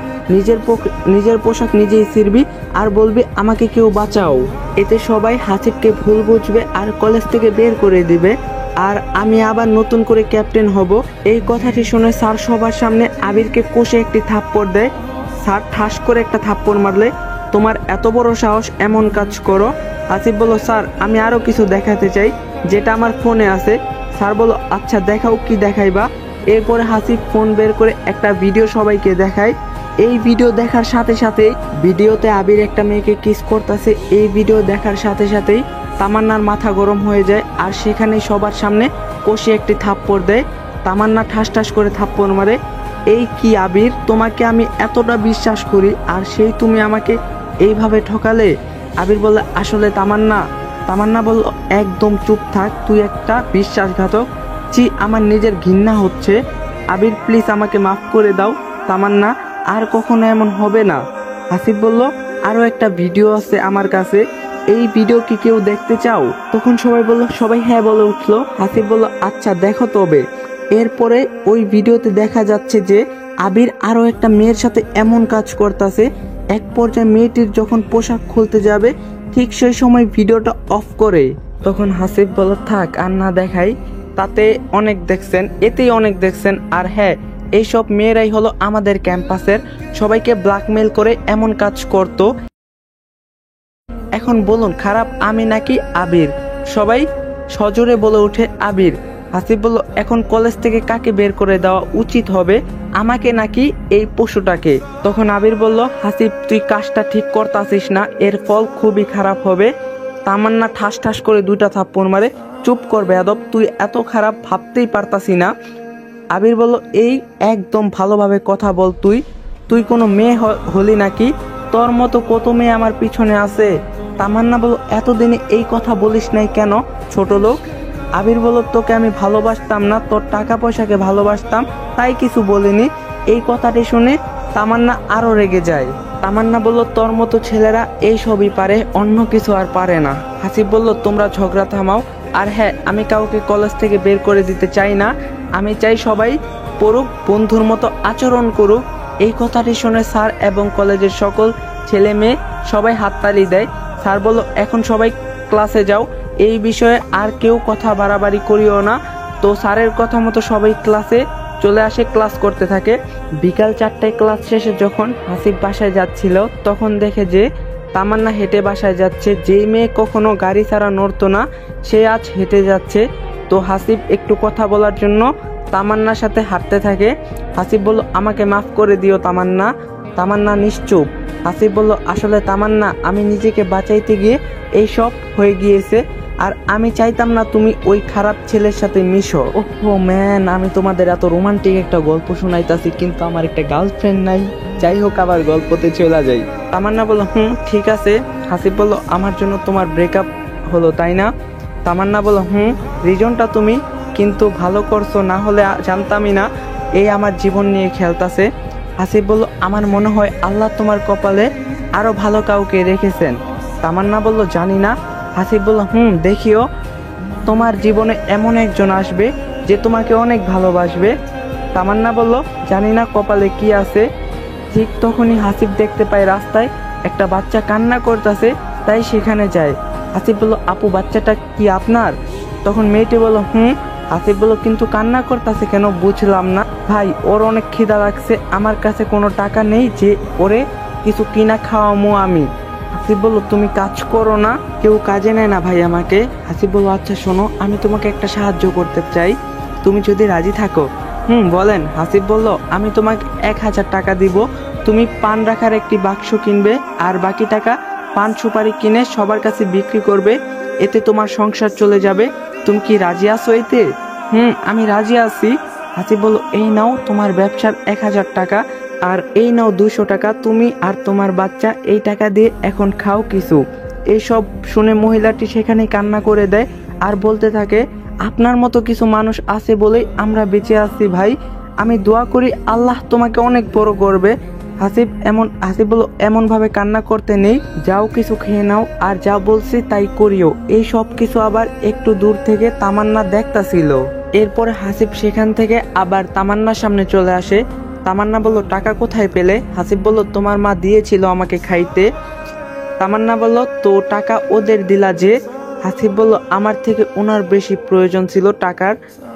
নিজের পোশাক নিজেই ছিঁড়বি আর বলবি আমাকে কেউ বাঁচাও। এতে সবাই হাসিবকে ভুল বুঝবে আর কলেজ থেকে বের করে দিবে, আর আমি আবার নতুন করে ক্যাপ্টেন হব। এই কথাটি শুনে স্যার সবার সামনে আবিরকে কষে একটি থাপ্পড় দেয়। স্যার ঠাস করে একটা থাপ্পড় মারলে, তোমার এত বড় সাহস এমন কাজ করো? হাসিব বলল, স্যার আমি আরো কিছু দেখাতে চাই, যেটা আমার ফোনে আছে। স্যার বলল, আচ্ছা দেখাও, কি দেখাইবা? এরপরে হাসিব ফোন বের করে একটা ভিডিও সবাইকে দেখায়। এই ভিডিও দেখার সাথে সাথেই ভিডিওতে আবির একটা মেয়েকে কিস করতেছে। এই ভিডিও দেখার সাথে সাথেই তামান্নার মাথা গরম হয়ে যায় আর সেখানে সবার সামনে কষে একটি থাপ্পড় দেয়। তামান্না ঠাস ঠাস করে থাপ্পড় মারে। এই কি আবির, তোমাকে আমি এতটা বিশ্বাস করি আর সেই তুমি আমাকে এইভাবে ঠকালে? আবির বলল, আসলে তামান্না বলল, একদম চুপ থাক, তুই একটা বিশ্বাসঘাতক। আমার নিজের ঘৃণা হচ্ছে। আবির প্লিজ আমাকে মাফ করে দাও তামান্না, আর কখনো এমন হবে না। হাসিব বলল, আরও একটা ভিডিও আছে আমার কাছে, এই ভিডিও কি কেউ দেখতে চাও? তখন সবাই বলল, সবাই হ্যাঁ বলে উঠলো। হাসিব বলল, আচ্ছা দেখো তবে। এরপরে ওই ভিডিওতে দেখা যাচ্ছে যে আবির আরো একটা মেয়ের সাথে এমন কাজ করতেছে। এক পর্যায়ে মেয়েটির যখন পোশাক খুলতে যাবে ঠিক সেই সময় ভিডিওটা অফ করে। তখন হাসিব বলল, থাক আর না দেখাই, তাতে অনেক দেখছেন, এতেই অনেক দেখছেন। আর হ্যাঁ, এইসব মেয়েরাই হলো আমাদের ক্যাম্পাসের, সবাইকে ব্ল্যাকমেল করে এমন কাজ করত। এখন বলুন খারাপ আমি নাকি আবির? সবাই সজোরে বলে ওঠে আবির। হাসিব বলল, এখন কলেজ থেকে কাকে বের করে দেওয়া উচিত হবে, আমাকে নাকি এই পশুটাকে? তখন আবির বলল, হাসিব তুই কাজটা ঠিক করতাছিস না, এর ফল খুবই খারাপ হবে। তামান্না ঠাস ঠাস করে 2টা থাপ্পড় মারে। চুপ কর বেয়াদব, তুই এত খারাপ ভাবতেই পারতাছি না। আবির বলল, এই একদম ভালোভাবে কথা বল, তুই কোনো মেয়ে হলি নাকি? তোর মতো কত মেয়ে আমার পিছনে আছে। তামান্না বলল, এতদিনে এই কথা বলিস নাই কেন ছোট লোক? আবির বলল, তোকে আমি ভালোবাসতাম না, তোর টাকা পয়সাকে ভালোবাসতাম, তাই কিছু বলিনি। এই কথাটি শুনে তামান্না আরো রেগে যায়। তামান্না বলল, তোর মতো ছেলেরা এই সবই পারে, অন্য কিছু আর পারে না। হাসিব বলল, তোমরা ঝগড়া থামাও। আর হ্যাঁ, আমি কাউকে কলেজ থেকে বের করে দিতে চাই না, আমি চাই সবাই পড়ুক, বন্ধুর মতো আচরণ করুক। এই কথাটি শুনে স্যার এবং কলেজের সকল ছেলে মেয়ে সবাই হাততালি দেয়। স্যার বলল, এখন সবাই ক্লাসে যাও, এই বিষয়ে আর কেউ কথা বাড়াবাড়ি করিও না। তো স্যারের কথা মতো সবাই ক্লাসে চলে আসে, ক্লাস করতে থাকে। বিকাল 4টায় ক্লাস শেষে যখন হাসিব বাসায় যাচ্ছিল তখন দেখে যে তামান্না হেঁটে বাসায় যাচ্ছে। যেই মেয়ে কখনো গাড়ি ছাড়া নড়তো না সে আজ হেঁটে যাচ্ছে। তো হাসিব একটু কথা বলার জন্য তামান্নার সাথে হাঁটতে থাকে। হাসিব বলল, আমাকে মাফ করে দিও তামান্না। তামান্না নিশ্চুপ। হাসিব বলল, আসলে তামান্না, আমি নিজেকে বাঁচাইতে গিয়ে এই সব হয়ে গিয়েছে, আর আমি চাইতাম না তুমি ওই খারাপ ছেলের সাথে মিশো। ওহো ম্যান, আমি তোমাদের এত রোমান্টিক একটা গল্প শোনাইতাছি, কিন্তু আমার একটা গার্লফ্রেন্ড নাই। যাই হোক, আবার গল্পতে চলে যাই। তামান্না বলল, ঠিক আছে। হাসিব বলল, আমার জন্য তোমার ব্রেকআপ হলো তাই না? তামান্না বলল, রিজনটা তুমি কিন্তু ভালো করছো, না হলে জানতামই না এই আমার জীবন নিয়ে খেলতাছে। হাসিব বলল, আমার মনে হয় আল্লাহ তোমার কপালে আরো ভালো কাউকে রেখেছেন। তামান্না বলল, জানি না। হাসিব বলল, দেখিও, তোমার জীবনে এমন একজন আসবে যে তোমাকে অনেক ভালোবাসবে। তামান্না বলল, জানি না কপালে কি আছে। ঠিক তখনই হাসিব দেখতে পায় রাস্তায় একটা বাচ্চা কান্না করতেছে, তাই সেখানে যায়। হাসিব বলল, আপু বাচ্চাটা কি আপনার? তখন মেয়েটি বলল, হাসিব বলল, কিন্তু কান্না করতেছে কেন বুঝলাম না। ভাই, ওর অনেক খিদা লাগছে, আমার কাছে কোনো টাকা নেই যে ওরে কিছু কিনা খাওয়ামো আমি। হাসিব বলল, তুমি কাজ করো না? কেউ কাজে নেয় না ভাই আমাকে। হাসিব বলল, আচ্ছা শোনো, আমি তোমাকে একটা সাহায্য করতে চাই, তুমি যদি রাজি থাকো। বলেন। হাসিব বলল, আমি তোমাকে 1000 টাকা দিব, তুমি পান রাখার একটি বাক্স কিনবে, আর বাকি টাকা পান সুপারি কিনে সবার কাছে বিক্রি করবে, এতে তোমার সংসার চলে যাবে। তুমি কি রাজি আছো এতে? আমি রাজি আছি। হাসিব বলল, এই নাও তোমার ব্যবসার 1000 টাকা, আর এই নাও 200 টাকা, তুমি আর তোমার বাচ্চা এই টাকা দিয়ে এখন খাও কিছু। এইসব শুনে মহিলাটি সেখানে কান্না করে দেয় আর বলতে থাকে, আপনার মতো কিছু মানুষ আছে বলেই আমরা বেঁচে আছি ভাই, আমি দোয়া করি আল্লাহ তোমাকে অনেক বড় করবে। হাসিব বলল, এমন ভাবে কান্না করতে নেই, যাও কিছু খেয়ে নাও, আর যা বলছি তাই করিও। এই সব কিছু আবার একটু দূর থেকে তামান্না দেখতাছিল। এরপরে হাসিব সেখান থেকে আবার তামান্নার সামনে চলে আসে। তামান্না বলল, টাকা কোথায় পেলে? হাসিব বলল, তোমার মা দিয়েছিল আমাকে খাইতে। তামান্না বলল, তো টাকা ওদের দিলা যে? হাসিব বলল, আমার থেকে ওনার বেশি প্রয়োজন ছিল টাকার।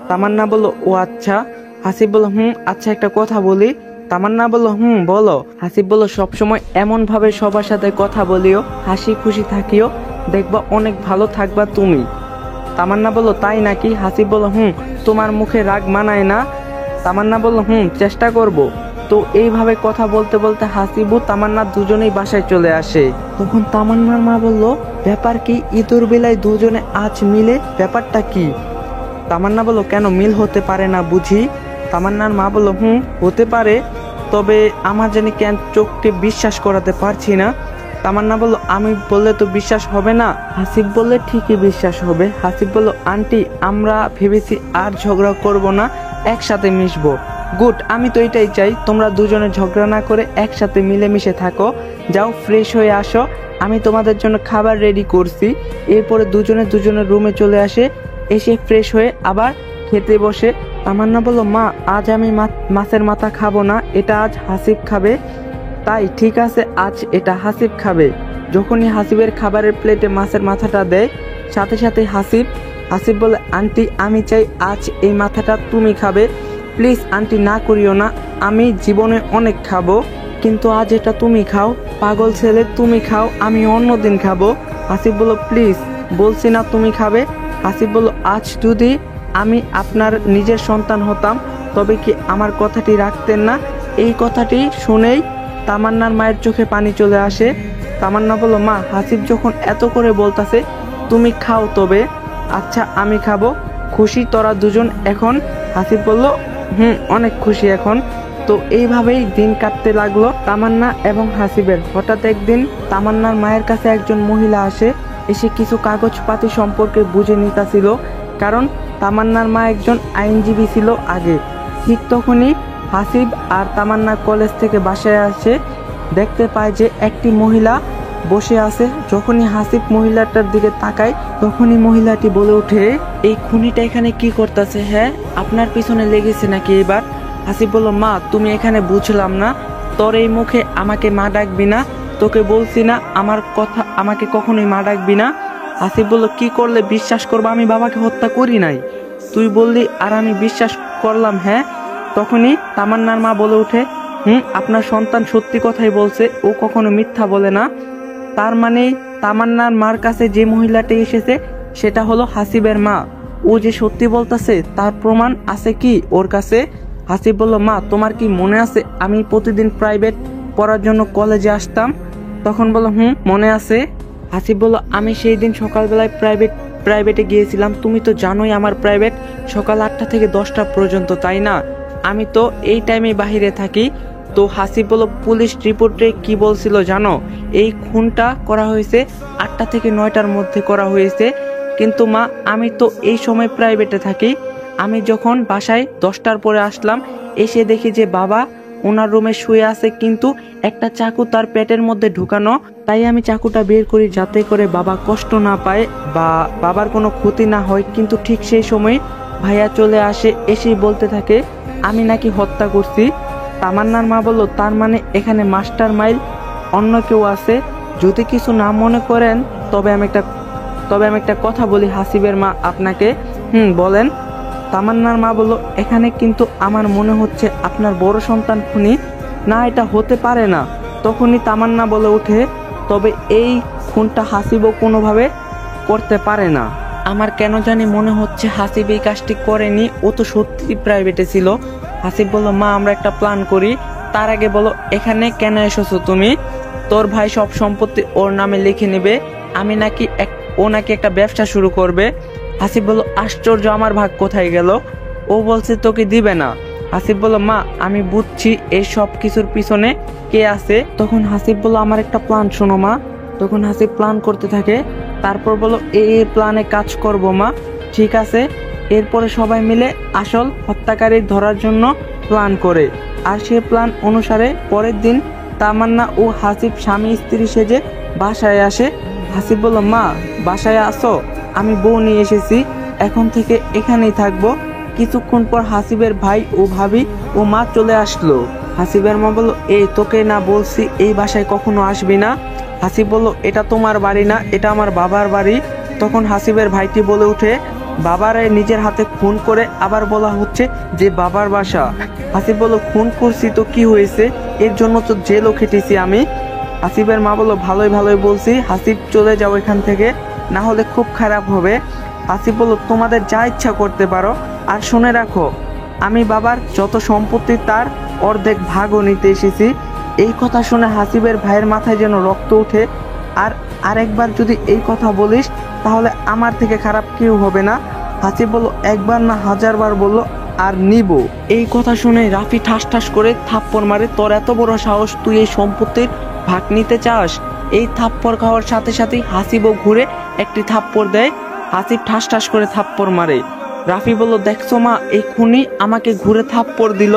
তামান্না বলল, ও আচ্ছা। হাসিব বলল, আচ্ছা একটা কথা বলি। তামান্না বলল, বলো। হাসিব বলল, সবসময় এমন ভাবে সবার সাথে কথা বলিও, হাসি খুশি থাকিও, দেখবা অনেক ভালো থাকবা তুমি। তামান্না বলল, তাই নাকি? হাসিব বলল, তোমার মুখে রাগ মানায় না। তামান্না বলল, চেষ্টা করব। তো এইভাবে কথা বলতে বলতে হাসিব ও তামান্না দুজনেই বাসায় চলে আসে। তখন তামান্নার মা বলল, ব্যাপার কি? ঈদের বেলায় দুজনে আজ মিলে, ব্যাপারটা কি? তামান্না বলল, কেন মিল হতে পারে না বুঝি? তামান্নার মা বলল, হতে পারে, তবে আমার জানি কেন চোখকে বিশ্বাস করাতে পারছি না। তামান্না বলল, আমি বললে তো বিশ্বাস হবে না। হাসিব বললে, ঠিকই বিশ্বাস হবে। হাসিব বলল, আন্টি আমরা ভেবেছি আর ঝগড়া করব না, একসাথে মিশবো। গুড, আমি তো এটাই চাই, তোমরা দুজনে ঝগড়া না করে একসাথে মিলেমিশে থাকো। যাও ফ্রেশ হয়ে আসো, আমি তোমাদের জন্য খাবার রেডি করছি। এরপরে দুজনের রুমে চলে আসে, এসে ফ্রেশ হয়ে আবার খেতে বসে। তামান্না বলল, মা আজ আমি মাছের মাথা খাবো না, এটা আজ হাসিব খাবে। তাই ঠিক আছে, আজ এটা হাসিব খাবে। যখনই হাসিবের খাবারের প্লেটে মাছের মাথাটা দেয়, সাথে সাথে হাসিব বলে, আন্টি আমি চাই আজ এই মাথাটা তুমি খাবে। প্লিজ আন্টি না করিও না, আমি জীবনে অনেক খাবো, কিন্তু আজ এটা তুমি খাও। পাগল ছেলে, তুমি খাও, আমি অন্য দিন খাবো। হাসিব বলল, প্লিজ বলছি না তুমি খাবে। হাসিব বলল, আজ যদি আমি আপনার নিজের সন্তান হতাম তবে কি আমার কথাটি রাখতেন না? এই কথাটি শুনেই তামান্নার মায়ের চোখে পানি চলে আসে। তামান্না বলল, মা হাসিব যখন এত করে বলতাছে তুমি খাও তবে। আচ্ছা আমি খাবো, খুশি তোরা দুজন এখন? হাসিব বলল, অনেক খুশি এখন। তো এইভাবেই দিন কাটতে লাগলো তামান্না এবং হাসিবের। হঠাৎ একদিন তামান্নার মায়ের কাছে একজন মহিলা আসে, এসে কিছু কাগজপাতি সম্পর্কে বুঝে নিতেছিল, কারণ তামান্নার মা একজন আইনজীবী ছিল আগে। ঠিক তখনই হাসিব আর তামান্না কলেজ থেকে বাসায় আসে, দেখতে পায় যে একটি মহিলা বসে আছে। যখনই হাসিব মহিলাটার দিকে তাকায়, তখনই মহিলাটি বলে ওঠে, এই খুনিটা এখানে কি করতেছে? হ্যাঁ, আপনার পিছনে লেগেছে নাকি এবার? হাসিব বলল, মা তুমি এখানে বুঝলাম না, তোর এই মুখে আমাকে মা ডাকবি না, তোকে বলছি না আমার কথা, আমাকে কখনোই মা ডাকবি না। হাসিব বলল, কি করলে বিশ্বাস করবো আমি বাবাকে হত্যা করি নাই? তুই বললি আর আমি বিশ্বাস করলাম। হ্যাঁ, তখনই তামান্নার মা বলে ওঠে, আপনার সন্তান সত্যি কথাই বলছে, ও কখনো মিথ্যা বলে না। তার মানে তামান্নার মার কাছে যে মহিলাটি এসেছে সেটা হলো হাসিবের মা। ও যে সত্যি বলতেছে তার প্রমাণ আছে কি ওর কাছে? হাসিব বলল, মা তোমার কি মনে আছে আমি প্রতিদিন প্রাইভেট পড়ার জন্য কলেজে আসতাম? তখন বলল, মনে আছে। হাসিব বলল, আমি সেই দিন সকালবেলায় প্রাইভেটে গিয়েছিলাম। তুমি তো জানোই আমার প্রাইভেট সকাল 8টা থেকে 10টা পর্যন্ত, তাই না? আমি তো এই টাইমে বাহিরে থাকি। তো হাসিব বলল, পুলিশ রিপোর্টে কি বলছিল জানো? এই খুনটা করা হয়েছে 8টা থেকে 9টার মধ্যে করা হয়েছে। কিন্তু মা আমি তো এই সময় প্রাইভেটে থাকি। আমি যখন বাসায় 10টার পরে আসলাম, এসে দেখি যে বাবা ওনার রুমে শুয়ে আছে, কিন্তু একটা চাকু তার পেটের মধ্যে ঢুকানো। তাই আমি চাকুটা বের করি যাতে করে বাবা কষ্ট না পায় বা বাবার কোনো ক্ষতি না হয়। কিন্তু ঠিক সেই সময় ভাইয়া চলে আসে, এসেই বলতে থাকে আমি নাকি হত্যা করছি। তামান্নার মা বলল, তার মানে এখানে মাস্টার মাইন্ড অন্য কেউ আছে। যদি কিছু না মনে করেন তবে আমি একটা কথা বলি হাসিবের মা আপনাকে। বলেন। তামান্নার মা বলল, এখানে কিন্তু আমার মনে হচ্ছে আপনার বড় সন্তান খুনি। না, এটা হতে পারে না। তখনই তামান্না বলে ওঠে, তবে এই খুনটা হাসিবও কোনোভাবে করতে পারে না। আমার কেন জানি মনে হচ্ছে হাসিব এই কাজটি করেনি, ও তো সত্যি প্রাইভেটে ছিল। হাসিব বলল, মা আমরা একটা প্ল্যান করি। তার আগে বলো এখানে কেন এসেছো তুমি? তোর ভাই সব সম্পত্তি ওর নামে লিখে নেবে, ও নাকি একটা ব্যবসা শুরু করবে। হাসিব বলল, আশ্চর্য, আমার ভাগ কোথায় গেল? ও বলছে তোকে দিবে না। হাসিব বলল, মা আমি বুঝছি এই সব কিছুর পিছনে কে আছে। তখন হাসিব বলল, আমার একটা প্ল্যান শোনো মা। তখন হাসিব প্ল্যান করতে থাকে, তারপর বলল, এই প্ল্যানে কাজ করব মা। ঠিক আছে। এরপরে সবাই মিলে আসল হত্যাকারী ধরার জন্য প্ল্যান করে। আর সে প্ল্যান অনুসারে পরের দিন তামান্না ও হাসিব স্বামী স্ত্রী সেজে বাসায় আসে। হাসিব বলল, মা বাসায় আসো, আমি বউ নিয়ে এসেছি, এখন থেকে এখানেই থাকবো। কিছুক্ষণ পর হাসিবের ভাই ও ভাবি ও মা চলে আসলো। হাসিবের মা বলল, এই তোকে না বলছি এই বাসায় কখনো আসবি না? হাসিব বলল, এটা তোমার বাড়ি না, এটা আমার বাবার বাড়ি। তখন হাসিবের ভাইটি বলে উঠে, বাবারে নিজের হাতে খুন করে আবার বলা হচ্ছে যে বাবার বাসা। হাসিব বলল, খুন করছি তো কি হয়েছে, এর জন্য তো জেলও খেটেছি আমি। হাসিবের মা বলল, ভালোই বলছি, হাসিব চলে যাও এখান থেকে, না হলে খুব খারাপ হবে। হাসিব বলল, তোমাদের যা ইচ্ছা করতে পারো, আর শুনে রাখো আমি বাবার যত সম্পত্তি তার অর্ধেক ভাগও নিতে এসেছি। এই কথা শুনে হাসিবের ভাইয়ের মাথায় যেন রক্ত ওঠে। আর আরেকবার যদি এই কথা বলিস তাহলে আমার থেকে খারাপ কেউ হবে না। হাসিব বলল, একবার না 1000বার বললো আর নিব। এই কথা শুনে রাফি ঠাস করে থাপ্পড় মারে, তোর এত বড় সাহস, তুই এই সম্পত্তির ভাগ নিতে চাস? এই থাপ্পড় খাওয়ার সাথে সাথেই হাসিবও ঘুরে একটি থাপ্পড় দেয়। হাসিব ঠাস করে থাপ্পড় মারে। রাফি বলল, দেখছো মা, এই খুনি আমাকে ঘুরে থাপ্পড় দিল।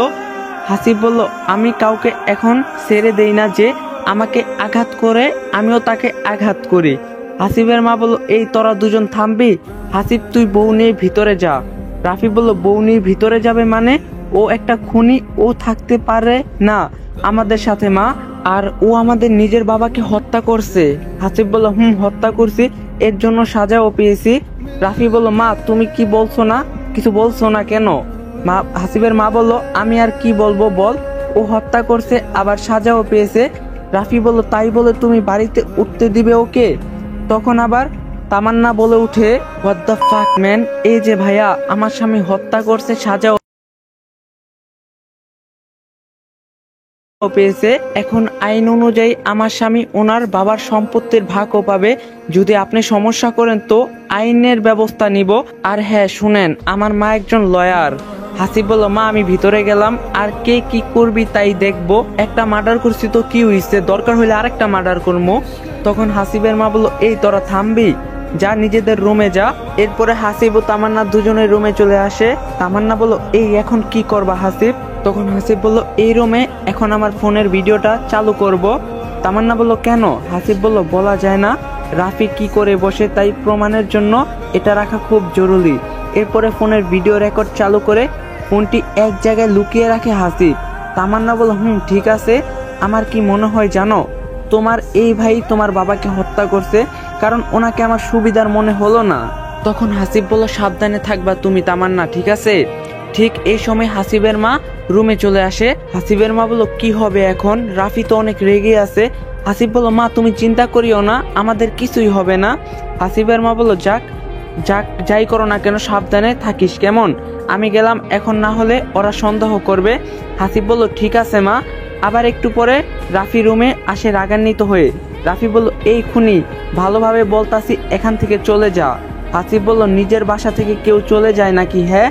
হাসিব বলল, আমি কাউকে এখন ছেড়ে দেই না, যে আমাকে আঘাত করে আমিও তাকে আঘাত করি। হাসিবের মা বলল, এই তোরা দুজন থামবি? হাসিব, তুই বউ নিয়ে ভিতরে যা। রাফি বলল, বউ নিয়ে ভিতরে যাবে মানে? ও একটা খুনি, ও থাকতে পারে না আমাদের সাথে মা। আর ও আমাদের নিজের বাবাকে হত্যা করছে। হাসিব বলল, হত্যা করছি, এর জন্য সাজাও পেয়েছি। রাফি বলল, মা তুমি কি বলছো না? কিছু বলছো না কেন? মা হাসিবের মা বলল, আমি আর কি বলবো বল, ও হত্যা করছে আবার সাজাও পেয়েছে। রাফি বলল, তাই বলে তুমি বাড়িতে উঠতে দিবে ওকে? তখন আবার তামান্না বলে উঠে, হোয়াট দ্য ফাক ম্যান, এই যে ভাইয়া আমার স্বামী হত্যা করছে, সাজাও পেয়েছে। এখন আইন অনুযায়ী আমার স্বামী ওনার বাবার সম্পত্তির ভাগও পাবে। যদি আপনি সমস্যা করেন তো আইনের ব্যবস্থা নিব। আর হ্যাঁ শুনেন, আমার মা একজন লয়ার। হাসিব বলল, মা আমি ভিতরে গেলাম, আর কে কি করবি তাই দেখবো। একটা মার্ডার করছি তো কি হইছে, দরকার হইলে আরেকটা মার্ডার করবো। তখন হাসিবের মা বলল, এই তোরা থামবি, যা নিজেদের রুমে যা। এরপরে হাসিব ও তামান্না দুজনের রুমে চলে আসে। তামান্না বলল, এই এখন কি করবা হাসিব? তখন হাসিব বলল, এই রুমে এখন আমার ফোনের ভিডিওটা চালু করব। তামান্না বলল, কেন? হাসিব বলল, বলা যায় না রাফি কি করে বসে, তাই প্রমাণের জন্য এটা রাখা খুব জরুরি। এরপরে ফোনের ভিডিও রেকর্ড চালু করে ফোনটি এক জায়গায় লুকিয়ে রাখে হাসিব। তামান্না বলল, ঠিক আছে, আমার কি মনে হয় জানো, তোমার এই ভাই তোমার বাবাকে হত্যা করছে, কারণ ওনাকে আমার সুবিধার মনে হলো না। তখন হাসিব বলল, সাবধানে থাকবা তুমি তামান্না, ঠিক আছে? ঠিক এই সময় হাসিবের মা রুমে চলে আসে। হাসিবের মা বলল, কি হবে এখন? রাফি তো অনেক রেগে আছে। হাসিব বলল, মা তুমি চিন্তা করিও না, আমাদের কিছুই হবে না। হাসিবের মা বলল, যাক যাক, যাই করো না কেন সাবধানে থাকিস কেমন? আমি গেলাম, এখন না হলে ওরা সন্দেহ করবে। হাসিব বলল, ঠিক আছে মা। আবার একটু পরে রাফি রুমে আসে রাগান্বিত হয়ে। রাফি বলল, এই খুনি, ভালোভাবে বলতাছি এখান থেকে চলে যা। হাসিব বলল, নিজের বাসা থেকে কেউ চলে যায় নাকি? হ্যাঁ।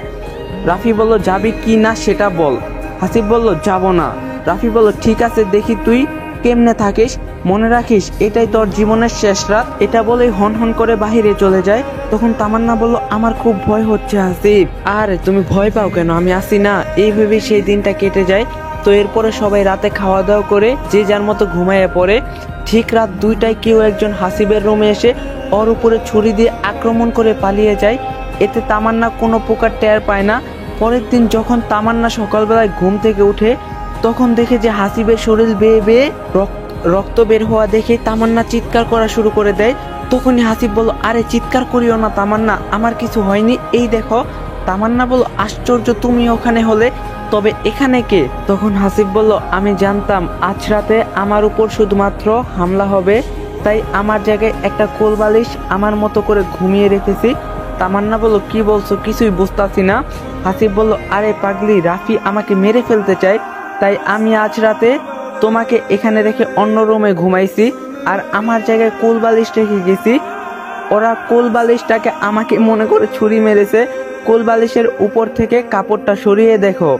রাফি বলল, যাবি কি না সেটা বল। হাসিব বলল, যাব না। রাফি বলল, ঠিক আছে, দেখি তুই কেমনে থাকিস, মনে রাখিস এটাই তোর জীবনের শেষ রাত। এটা বলেই হন হন করে বাহিরে চলে যায়। তখন তামান্না বলল, আমার খুব ভয় হচ্ছে হাসিব। আরে তুমি ভয় পাও কেন, আমি আসি না, এই ভেবে সেই দিনটা কেটে যায়। তো এরপরে সবাই রাতে খাওয়া দাওয়া করে যে যার মতো ঘুমাইয়ে পড়ে। ঠিক রাত 2টায় কেউ একজন হাসিবের রুমে এসে ওর উপরে ছুরি দিয়ে আক্রমণ করে পালিয়ে যায়। এতে তামান্না কোনো প্রকার টের পায় না। পরের দিন যখন তামান্না সকালবেলায় ঘুম থেকে উঠে, তখন দেখে যে হাসিবের শরীর বেয়ে বেয়ে রক্ত বের হওয়া দেখে তামান্না চিৎকার করা শুরু করে দেয়। তখনই হাসিব বলল, আরে চিৎকার করিও না তামান্না, আমার কিছু হয়নি, এই দেখো। তামান্না বলল, আশ্চর্য, তুমি ওখানে হলে, তবে এখানে কে? তখন হাসিব বলল, আমি জানতাম আজ রাতে আমার উপর শুধুমাত্র হামলা হবে, তাই আমার জায়গায় একটা কোলবালিশ আমার মতো করে ঘুমিয়ে রেখেছি। তামান্না বলল, কি বলছো, কিছুই বুঝতাছি না। হাসিব বলল, আরে পাগলি, রাফি আমাকে মেরে ফেলতে চায়, তাই আমি আজ রাতে তোমাকে এখানে রেখে অন্য রুমে ঘুমাইছি, আর আমার জায়গায় কোলবালিশ রেখে গেছি। ওরা কোলবালিশটাকে আমাকে মনে করে ছুরি মেরেছে। কোলবালিশের উপর থেকে কাপড়টা সরিয়ে দেখো।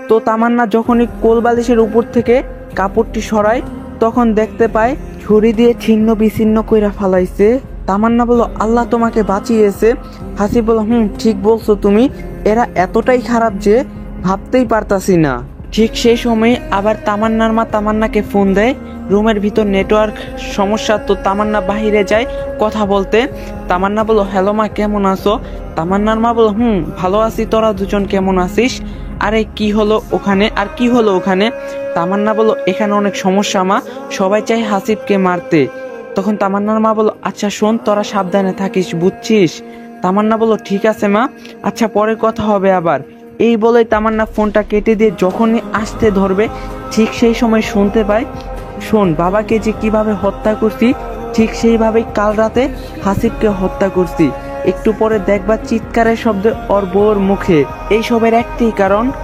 তো তামান্না যখনই কোলবালিশের উপর থেকে কাপড়টি সরায়, তখন দেখতে পায় ছুরি দিয়ে ছিন্ন বিচ্ছিন্ন কইরা ফালাইছে। তামান্না বলল, আল্লাহ তোমাকে বাঁচিয়েছে। হাসিব বলল, ঠিক বলছো তুমি, এরা এতটাই খারাপ যে ভাবতেই পারতাছি না। ঠিক সেই সময় আবার তামান্নার মা তামান্নাকে ফোন দেয়। রুমের ভিতর নেটওয়ার্ক সমস্যা, তো তামান্না বাহিরে যায় কথা বলতে। তামান্না বলল, হ্যালো মা, কেমন আছো? তামান্নার মা বলল, ভালো আছি, তোরা দুজন কেমন আছিস? আরে কি হলো ওখানে? আর কি হলো ওখানে? তামান্না বলল, এখানে অনেক সমস্যা মা, সবাই চায় হাসিবকে মারতে। তখন তামান্নার মা বলল, আচ্ছা শোন, তোরা সাবধানে থাকিস, বুঝছিস? তামান্না বলল, ঠিক আছে মা, আচ্ছা পরে কথা হবে আবার। এই বলে তামান্না ফোনটা কেটে দিয়ে যখনই আসতে ধরবে, ঠিক সেই সময় শুনতে পায়, শোন, বাবাকে যে কিভাবে হত্যা করছি, ঠিক সেইভাবেই কাল রাতে হাসিবকে হত্যা করছি। একটু পরে দেখবা চিৎকারের শব্দে ওর বউর মুখে। এই সবের একটাই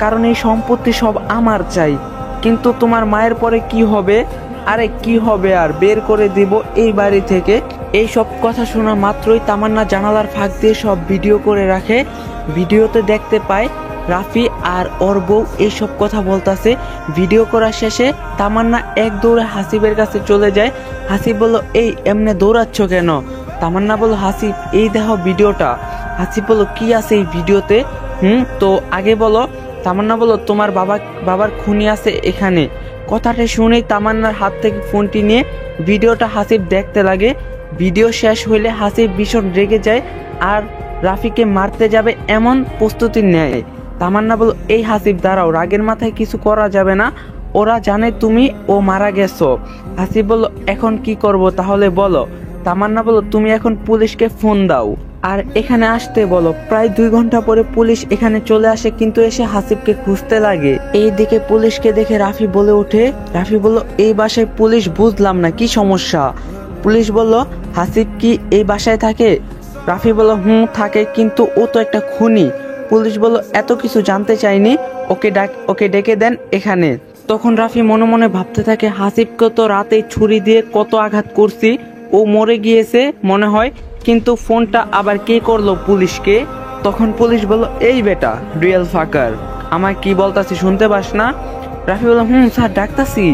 কারণ এই সম্পত্তি সব আমার চাই। কিন্তু তোমার মায়ের পরে কি হবে? আরে কি হবে আর, বের করে দিব এই বাড়ি থেকে। এই সব কথা শোনা মাত্রই তামান্না জানালার ফাঁক দিয়ে সব ভিডিও করে রাখে। ভিডিওতে দেখতে পায় রাফি আর ওর বউ এইসব কথা বলতেছে। ভিডিও করার শেষে তামান্না এক দৌড়ে হাসিবের কাছে চলে যায়। হাসিব বলল, এই এমনি দৌড়াচ্ছ কেন? তামান্না বলল, হাসিব এই দেখো ভিডিওটা। হাসিব বলল কি আছে এই ভিডিওতে? তো আগে বলো। তামান্না বলল তোমার বাবার খুনি আছে এখানে। কথাটা শুনেই তামান্নার হাত থেকে ফোনটি নিয়ে ভিডিওটা হাসিব দেখতে লাগে। ভিডিও শেষ হইলে হাসিব ভীষণ রেগে যায় আর রাফিকে মারতে যাবে এমন প্রস্তুতি নেয়। তামান্না বলল এই হাসিব দাঁড়াও, রাগের মাথায় কিছু করা যাবে না, ওরা জানে তুমি ও মারা গেছো। হাসিব বলল এখন কি করব তাহলে বলো। তামান্না বলল তুমি এখন পুলিশকে ফোন দাও আর এখানে আসতে বলো। প্রায় 2 ঘন্টা পরে পুলিশ এখানে চলে আসে, কিন্তু এসে হাসিবকে খুঁজতে লাগে। এইদিকে পুলিশকে দেখে রাফি বলে ওঠে, রাফি বলল এই বাসায় পুলিশ, বুঝলাম না কি সমস্যা। পুলিশ বলল হাসিব কি এই বাসায় থাকে? রাফি বলল থাকে, কিন্তু ও তো একটা খুনি। পুলিশ বলল এত কিছু জানতে চাইনি, ওকে ডেকে দেন এখানে। তখন রাফি মনে মনে ভাবতে থাকে হাসিবকে তো রাতে ছুরি দিয়ে কত আঘাত করছি, ও মরে গিয়েছে মনে হয়, কিন্তু ফোনটা আবার কে করলো পুলিশকে? তখন পুলিশ বলল এই বেটা রিয়েল ফাকার, আমায় কি বলতাছি শুনতে পাস না? রাফি বলল স্যার ডাকতাছি।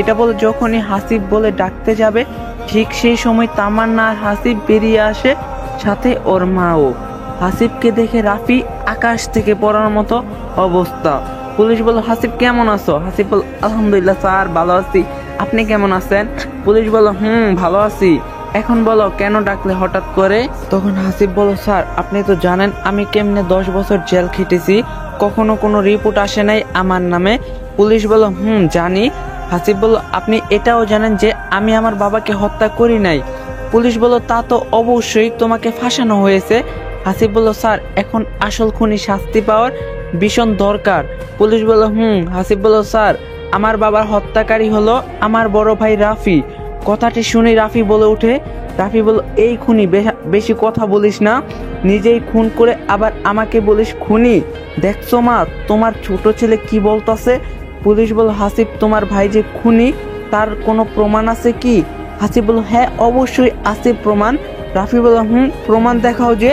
এটা বলে যখনই হাসিব বলে ডাকতে যাবে ঠিক সেই সময় তামান্না আর হাসিব বেরিয়ে আসে, সাথে ওর মাও। হাসিবকে দেখে রাফি আকাশ থেকে পড়ার মতো অবস্থা। পুলিশ বলল হাসিব কেমন আছো? হাসিব বলল আলহামদুলিল্লাহ স্যার ভালো আছি, আপনি কেমন আছেন? পুলিশ বলল ভালো আছি। এখন বলো কেন ডাকলে হঠাৎ করে? তখন হাসিব বলল স্যার আপনি তো জানেন আমি কেমনে 10 বছর জেল খেটেছি, কখনো কোনো রিপোর্ট আসে নাই আমার নামে। পুলিশ বলল জানি। হাসিব বলল আপনি এটাও জানেন যে আমি আমার বাবাকে হত্যা করি নাই? পুলিশ বলল তা তো অবশ্যই, তোমাকে ফাঁসানো হয়েছে। হাসিব বলল স্যার এখন আসল খুনি শাস্তি পাওয়ার ভীষণ দরকার। পুলিশ বলল হাসিব বলল স্যার আমার বাবার হত্যাকারী হলো আমার বড় ভাই রাফি। কথাটি শুনে রাফি বলে ওঠে, রাফি বলল এই খুনি, বেশি কথা বলিস না, নিজেই খুন করে আবার আমাকে বলিস খুনি। দেখছো মা তোমার ছোট ছেলে কি বলতাছে? পুলিশ বলল হাসিব তোমার ভাই যে খুনি তার কোনো প্রমাণ আছে কি? হাসিব বলল হ্যাঁ অবশ্যই আছে প্রমাণ। রাফি বলল প্রমাণ দেখাও যে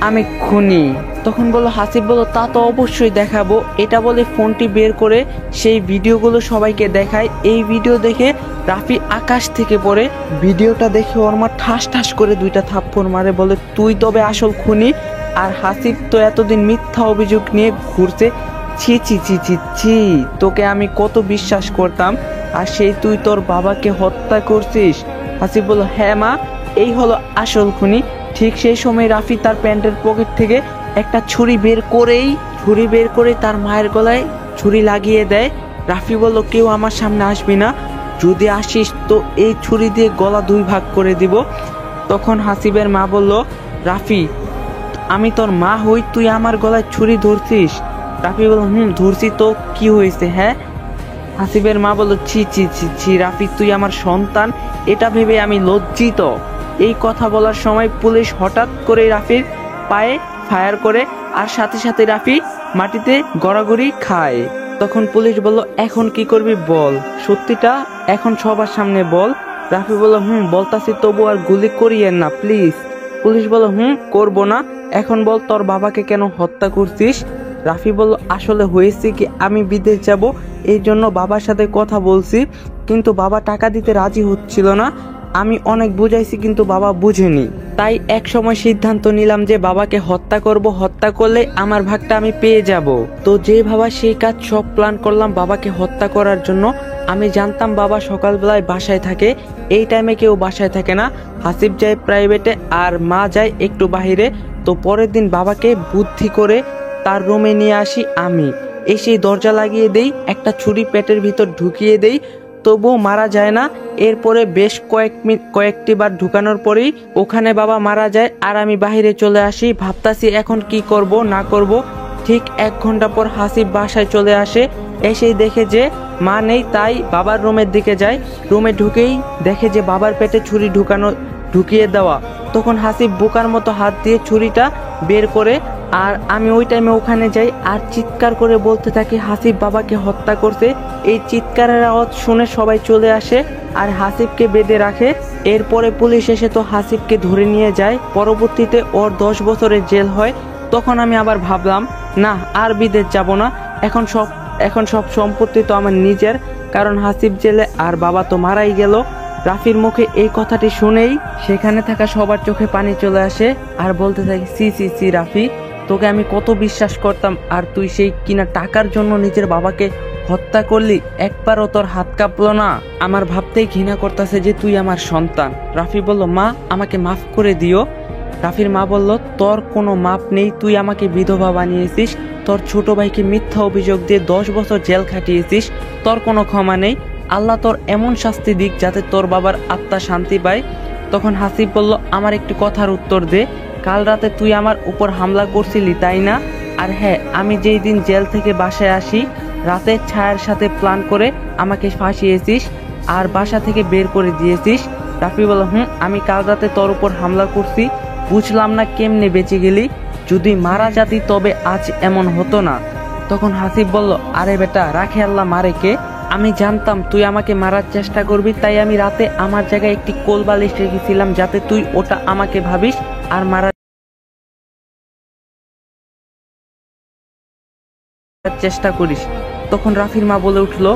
আমি খুনি। তখন বলল হাসিব বলল তা তো অবশ্যই দেখাবো। এটা বলে ফোনটি বের করে সেই ভিডিওগুলো সবাইকে দেখায়। এই ভিডিও দেখে রাফি আকাশ থেকে পড়ে। ভিডিওটা দেখে ওর মা ঠাস ঠাস করে 2টা থাপ্পড় মারে, বলে তুই তবে আসল খুনি, আর হাসিব তো এতদিন মিথ্যা অভিযোগ নিয়ে ঘুরছে। ছি ছি ছি ছি ছি, তোকে আমি কত বিশ্বাস করতাম, আর সেই তুই তোর বাবাকে হত্যা করছিস। হাসিব বলল হ্যাঁ মা, এই হলো আসল খুনি। ঠিক সেই সময় রাফি তার প্যান্টের পকেট থেকে একটা ছুরি বের করে তার মায়ের গলায় ছুরি লাগিয়ে দেয়। রাফি বলল কেউ আমার সামনে আসবি না, যদি আসিস তো এই ছুরি দিয়ে গলা 2 ভাগ করে দিব। তখন হাসিবের মা বলল রাফি আমি তোর মা হই, তুই আমার গলায় ছুরি ধরছিস? রাফি বলল ধরছি তো কি হয়েছে? হ্যাঁ। হাসিবের মা বলল ছি ছি ছি ছি রাফি, তুই আমার সন্তান, এটা ভেবে আমি লজ্জিত। এই কথা বলার সময় পুলিশ হঠাৎ করে রাফির পায়ে ফায়ার করে, আর সাথে সাথে রাফি মাটিতে গড়াগড়ি খায়। তখন পুলিশ বলল এখন কি করবি বল, সত্যিটা এখন সবার সামনে বল। রাফি বলল বলতাছি, তবু আর গুলি করিয়েন না প্লিজ। পুলিশ বলল করবো না, এখন বল তোর বাবাকে কেন হত্যা করছিস? রাফি বলল আসলে হয়েছে কি, আমি বিদেশ যাব এই জন্য বাবার সাথে কথা বলছি, কিন্তু বাবা টাকা দিতে রাজি হচ্ছিল না। আমি অনেক বুঝাইছি কিন্তু বাবা বুঝেনি, তাই এক সময় সিদ্ধান্ত নিলাম যে বাবাকে হত্যা করব, হত্যা করলে আমার ভাগটা আমি পেয়ে যাব। তো যে ভাবা সেই কাজ, সব প্ল্যান করলাম বাবাকে হত্যা করার জন্য। আমি জানতাম বাবা সকালবেলায় বাসায় থাকে, এই টাইমে কেউ বাসায় থাকে না, হাসিব যায় প্রাইভেটে আর মা যায় একটু বাহিরে। তো পরের দিন বাবাকে বুদ্ধি করে তার রুমে নিয়ে আসি আমি, এসে দরজা লাগিয়ে দেই, একটা ছুরি পেটের ভিতর ঢুকিয়ে দেই, তবুও মারা যায় না। এরপরে বেশ কয়েকটি বার ঢুকানোর পরেই ওখানে বাবা মারা যায়, আর আমি বাহিরে চলে আসি, ভাবতাছি এখন কি করব না করব। ঠিক 1 ঘন্টা পর হাসিব বাসায় চলে আসে, এসেই দেখে যে মা নেই, তাই বাবার রুমের দিকে যায়। রুমে ঢুকেই দেখে যে বাবার পেটে ছুরি ঢুকিয়ে দেওয়া। তখন হাসিব বোকার মতো হাত দিয়ে ছুরিটা বের করে, আর আমি ওই টাইমে ওখানে যাই আর চিৎকার করে বলতে থাকি হাসিব বাবাকে হত্যা করছে। এই চিৎকারের আওয়াজ শুনে সবাই চলে আসে আর হাসিবকে বেঁধে রাখে। এরপরে পুলিশ এসে তো হাসিবকে ধরে নিয়ে যায়। পরবর্তীতে ওর 10 বছরের জেল হয়। তখন আমি আবার ভাবলাম না, আর বিদেশ যাব না, এখন সব সম্পত্তি তো আমার নিজের, কারণ হাসিব জেলে আর বাবা তো মারাই গেল। রাফির মুখে এই কথাটি শুনেই সেখানে থাকা সবার চোখে পানি চলে আসে আর বলতে থাকে, সি সি সি রাফি, তোকে আমি কত বিশ্বাস করতাম, আর তুই সেই কিনা টাকার জন্য নিজের বাবাকে হত্যা করলি, একবারও তোর হাত কাঁপলো না? আমার ভাবতেই ঘৃণা করতেছে যে তুই আমার সন্তান। রাফি বলল, মা আমাকে মাফ করে দিও। রাফির মা বলল, তোর কোনো মাপ নেই, তুই আমাকে বিধবা বানিয়েছিস, তোর ছোট ভাইকে মিথ্যা অভিযোগ দিয়ে 10 বছর জেল খাটিয়েছিস, তোর কোনো ক্ষমা নেই। আল্লাহ তোর এমন শাস্তি দিক যাতে তোর বাবার আত্মা শান্তি পায়। তখন হাসিব বলল, আমার একটি কথার উত্তর দে, কাল রাতে তুই আমার উপর হামলা করছিলি তাই না? আর হ্যাঁ, আমি যেই দিন জেল থেকে বাসায় আসি রাতে ছায়ার সাথে প্ল্যান করে আমাকে ফাঁসিয়েছিস আর বাসা থেকে বের করে দিয়েছিস। রাফি বলল, আমি কাল রাতে তোর উপর হামলা করছি, বুঝলাম না কেমনে বেঁচে গেলি, যদি মারা যাতি তবে আজ এমন হতো না। তখন হাসিব বলল, আরে বেটা, রাখে আল্লাহ মারে কে, আমি জানতাম তুই আমাকে মারার চেষ্টা করবি, তাই আমি রাতে আমার জায়গায় একটি কোল বালিশ রেখেছিলাম যাতে তুই ওটা আমাকে ভাবিস আর মারার চেষ্টা করিস। তখন রাফির মা বলে উঠল,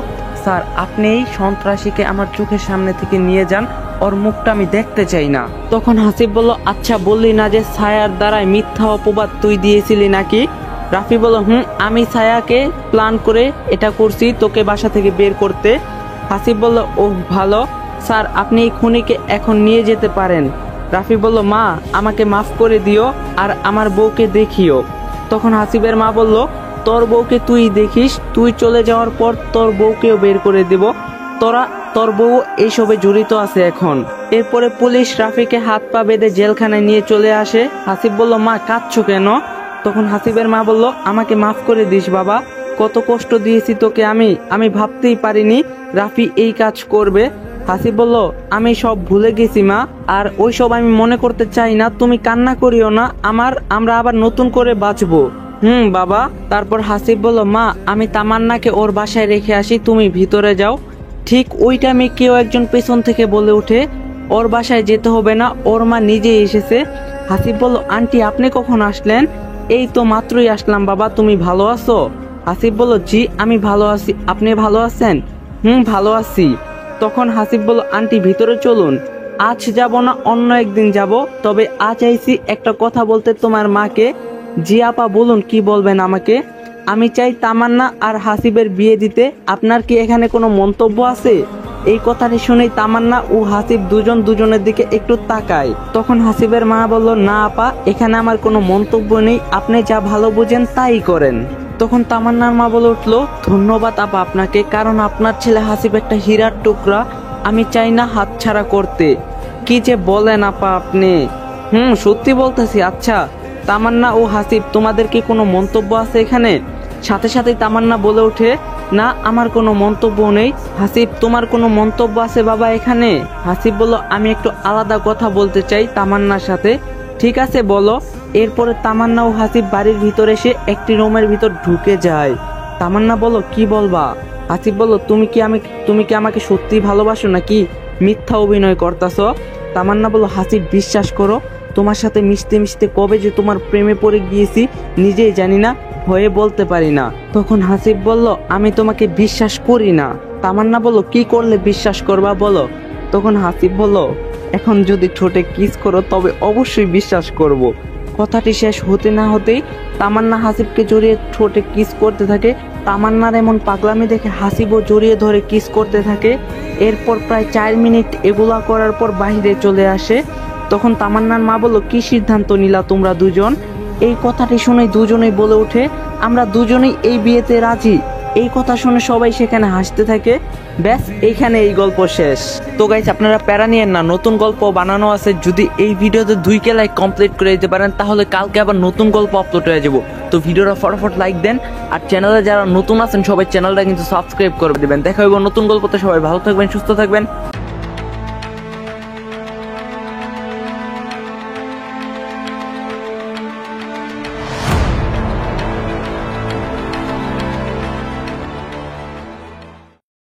স্যার আপনি এই সন্ত্রাসীকে আমার চোখের সামনে থেকে নিয়ে যান, ওর মুখটা আমি দেখতে চাই না। তখন হাসিব বলল, আচ্ছা বললি না যে ছায়ার দ্বারাই মিথ্যা অপবাদ তুই দিয়েছিলি নাকি? রাফি বলল, আমি ছায়াকে প্ল্যান করে এটা করছি তোকে বাসা থেকে বের করতে। হাসিব বলল, ওহ ভালো, স্যার আপনি এই খুনিকে এখন নিয়ে যেতে পারেন। রাফি বলল, মা আমাকে মাফ করে দিও আর আমার বউকে দেখিও। তখন হাসিবের মা বলল, তোর বউকে তুই দেখিস, তুই চলে যাওয়ার পর তোর বউকেও বের করে দেব, তোর বউ এইসবে জড়িত আছে এখন। এরপরে পুলিশ রাফিকে হাত পা বেঁধে জেলখানায় নিয়ে চলে আসে। হাসিব বলল, মা কাঁদছো কেন? তখন হাসিবের মা বলল, আমাকে মাফ করে দিস বাবা, কত কষ্ট দিয়েছি তোকে আমি ভাবতেই পারিনি রাফি এই কাজ করবে। হাসিব বলল, আমি সব ভুলে গেছি মা, আর ওইসব আমি মনে করতে চাই না, তুমি কান্না করিও না, আমরা আবার নতুন করে বাঁচবো। বাবা। তারপর হাসিব বলল, মা আমি তামান্নাকে ওর বাসায় রেখে আসি, তুমি ভিতরে যাও। ঠিক ওই টাইমে কেউ একজন পেছন থেকে বলে ওঠে, ওর বাসায় যেতে হবে না, ওর মা নিজেই এসেছে। হাসিব বলল, আন্টি আপনি কখন আসলেন? এই তো মাত্রই আসলাম বাবা, তুমি ভালো আছো? হাসিব বলল, জি আমি ভালো আছি, আপনি ভালো আছেন? ভালো আছি। তখন হাসিব বলল, আন্টি ভিতরে চলুন, আজ যাব না অন্য একদিন যাব, তবে আজ আইছি একটা কথা বলতে তোমার মাকে। জি আপা বলুন, কি বলবেন আমাকে? আমি চাই তামান্না আর হাসিবের বিয়ে দিতে, আপনার কি এখানে কোনো মন্তব্য আছে? এই কথাটি শুনেই তামান্না ও হাসিব দুজনের দিকে একটু তাকায়। তখন হাসিবের মা বলল, না আপা এখানে আমার কোনো মন্তব্য নেই, আপনি যা ভালো বুঝেন তাই করেন। তখন তামান্নার মা বলে উঠল, ধন্যবাদ আপা আপনাকে, কারণ আপনার ছেলে হাসিব একটা হীরার টুকরা, আমি চাই না হাতছাড়া করতে। কি যে বলেন আপা আপনি? সত্যি বলতেছি। আচ্ছা তামান্না ও হাসিব তোমাদের কি কোনো মন্তব্য আছে এখানে? সাথে সাথে তামান্না বলে ওঠে, না আমার কোনো মন্তব্য নেই। হাসিব তোমার কোনো মন্তব্য আছে বাবা এখানে? হাসিব বলল, আমি একটু আলাদা কথা বলতে চাই তামান্নার সাথে। ঠিক আছে বলো। এরপরে তামান্না ও হাসিব বাড়ির ভিতরে এসে একটি রুমের ভিতর ঢুকে যায়। তামান্না বলল, কি বলবা? হাসিব বলল, তুমি কি আমাকে সত্যি ভালোবাসো নাকি মিথ্যা অভিনয় করতেছ? তামান্না বলল, হাসিব বিশ্বাস করো, তোমার সাথে মিশতে মিশতে কবে যে তোমার প্রেমে পড়ে গিয়েছি নিজেই জানি না, হয়ে বলতে পারি না। তখন হাসিব বলল, আমি তোমাকে বিশ্বাস করি না। তামান্না বলল, কি করলে বিশ্বাস করবা বলো? তখন হাসিব বলল, এখন যদি ঠোঁটে কিস করো তবে অবশ্যই বিশ্বাস করব। কথাটি শেষ হতে না হতেই তামান্না হাসিবকে জড়িয়ে ঠোঁটে কিস করতে থাকে। তামান্নার এমন পাগলামি দেখে হাসিবও জড়িয়ে ধরে কিস করতে থাকে। এরপর প্রায় 4 মিনিট এগুলা করার পর বাহিরে চলে আসে। তখন তামান্নার মা বলল, কি সিদ্ধান্ত নিলা তোমরা দুজন? এই কথাটি শুনে দুজনেই বলে ওঠে, আমরা দুজনেই এই বিয়েতে রাজি। এই কথা শুনে সবাই সেখানে হাসতে থাকে। ব্যাস এইখানে এই গল্প শেষ। তো গাইস আপনারা প্যারা নিয়েন না, নতুন গল্প বানানো আছে। যদি এই ভিডিওতে 2K লাইক কমপ্লিট করে দিতে পারেন তাহলে কালকে আবার নতুন গল্প আপলোড হয়ে যাব। তো ভিডিওটা ফটাফট লাইক দেন, আর চ্যানেলে যারা নতুন আছেন সবাই চ্যানেলটা কিন্তু সাবস্ক্রাইব করে দিবেন। দেখা হবে নতুন গল্পতে, সবাই ভালো থাকবেন, সুস্থ থাকবেন।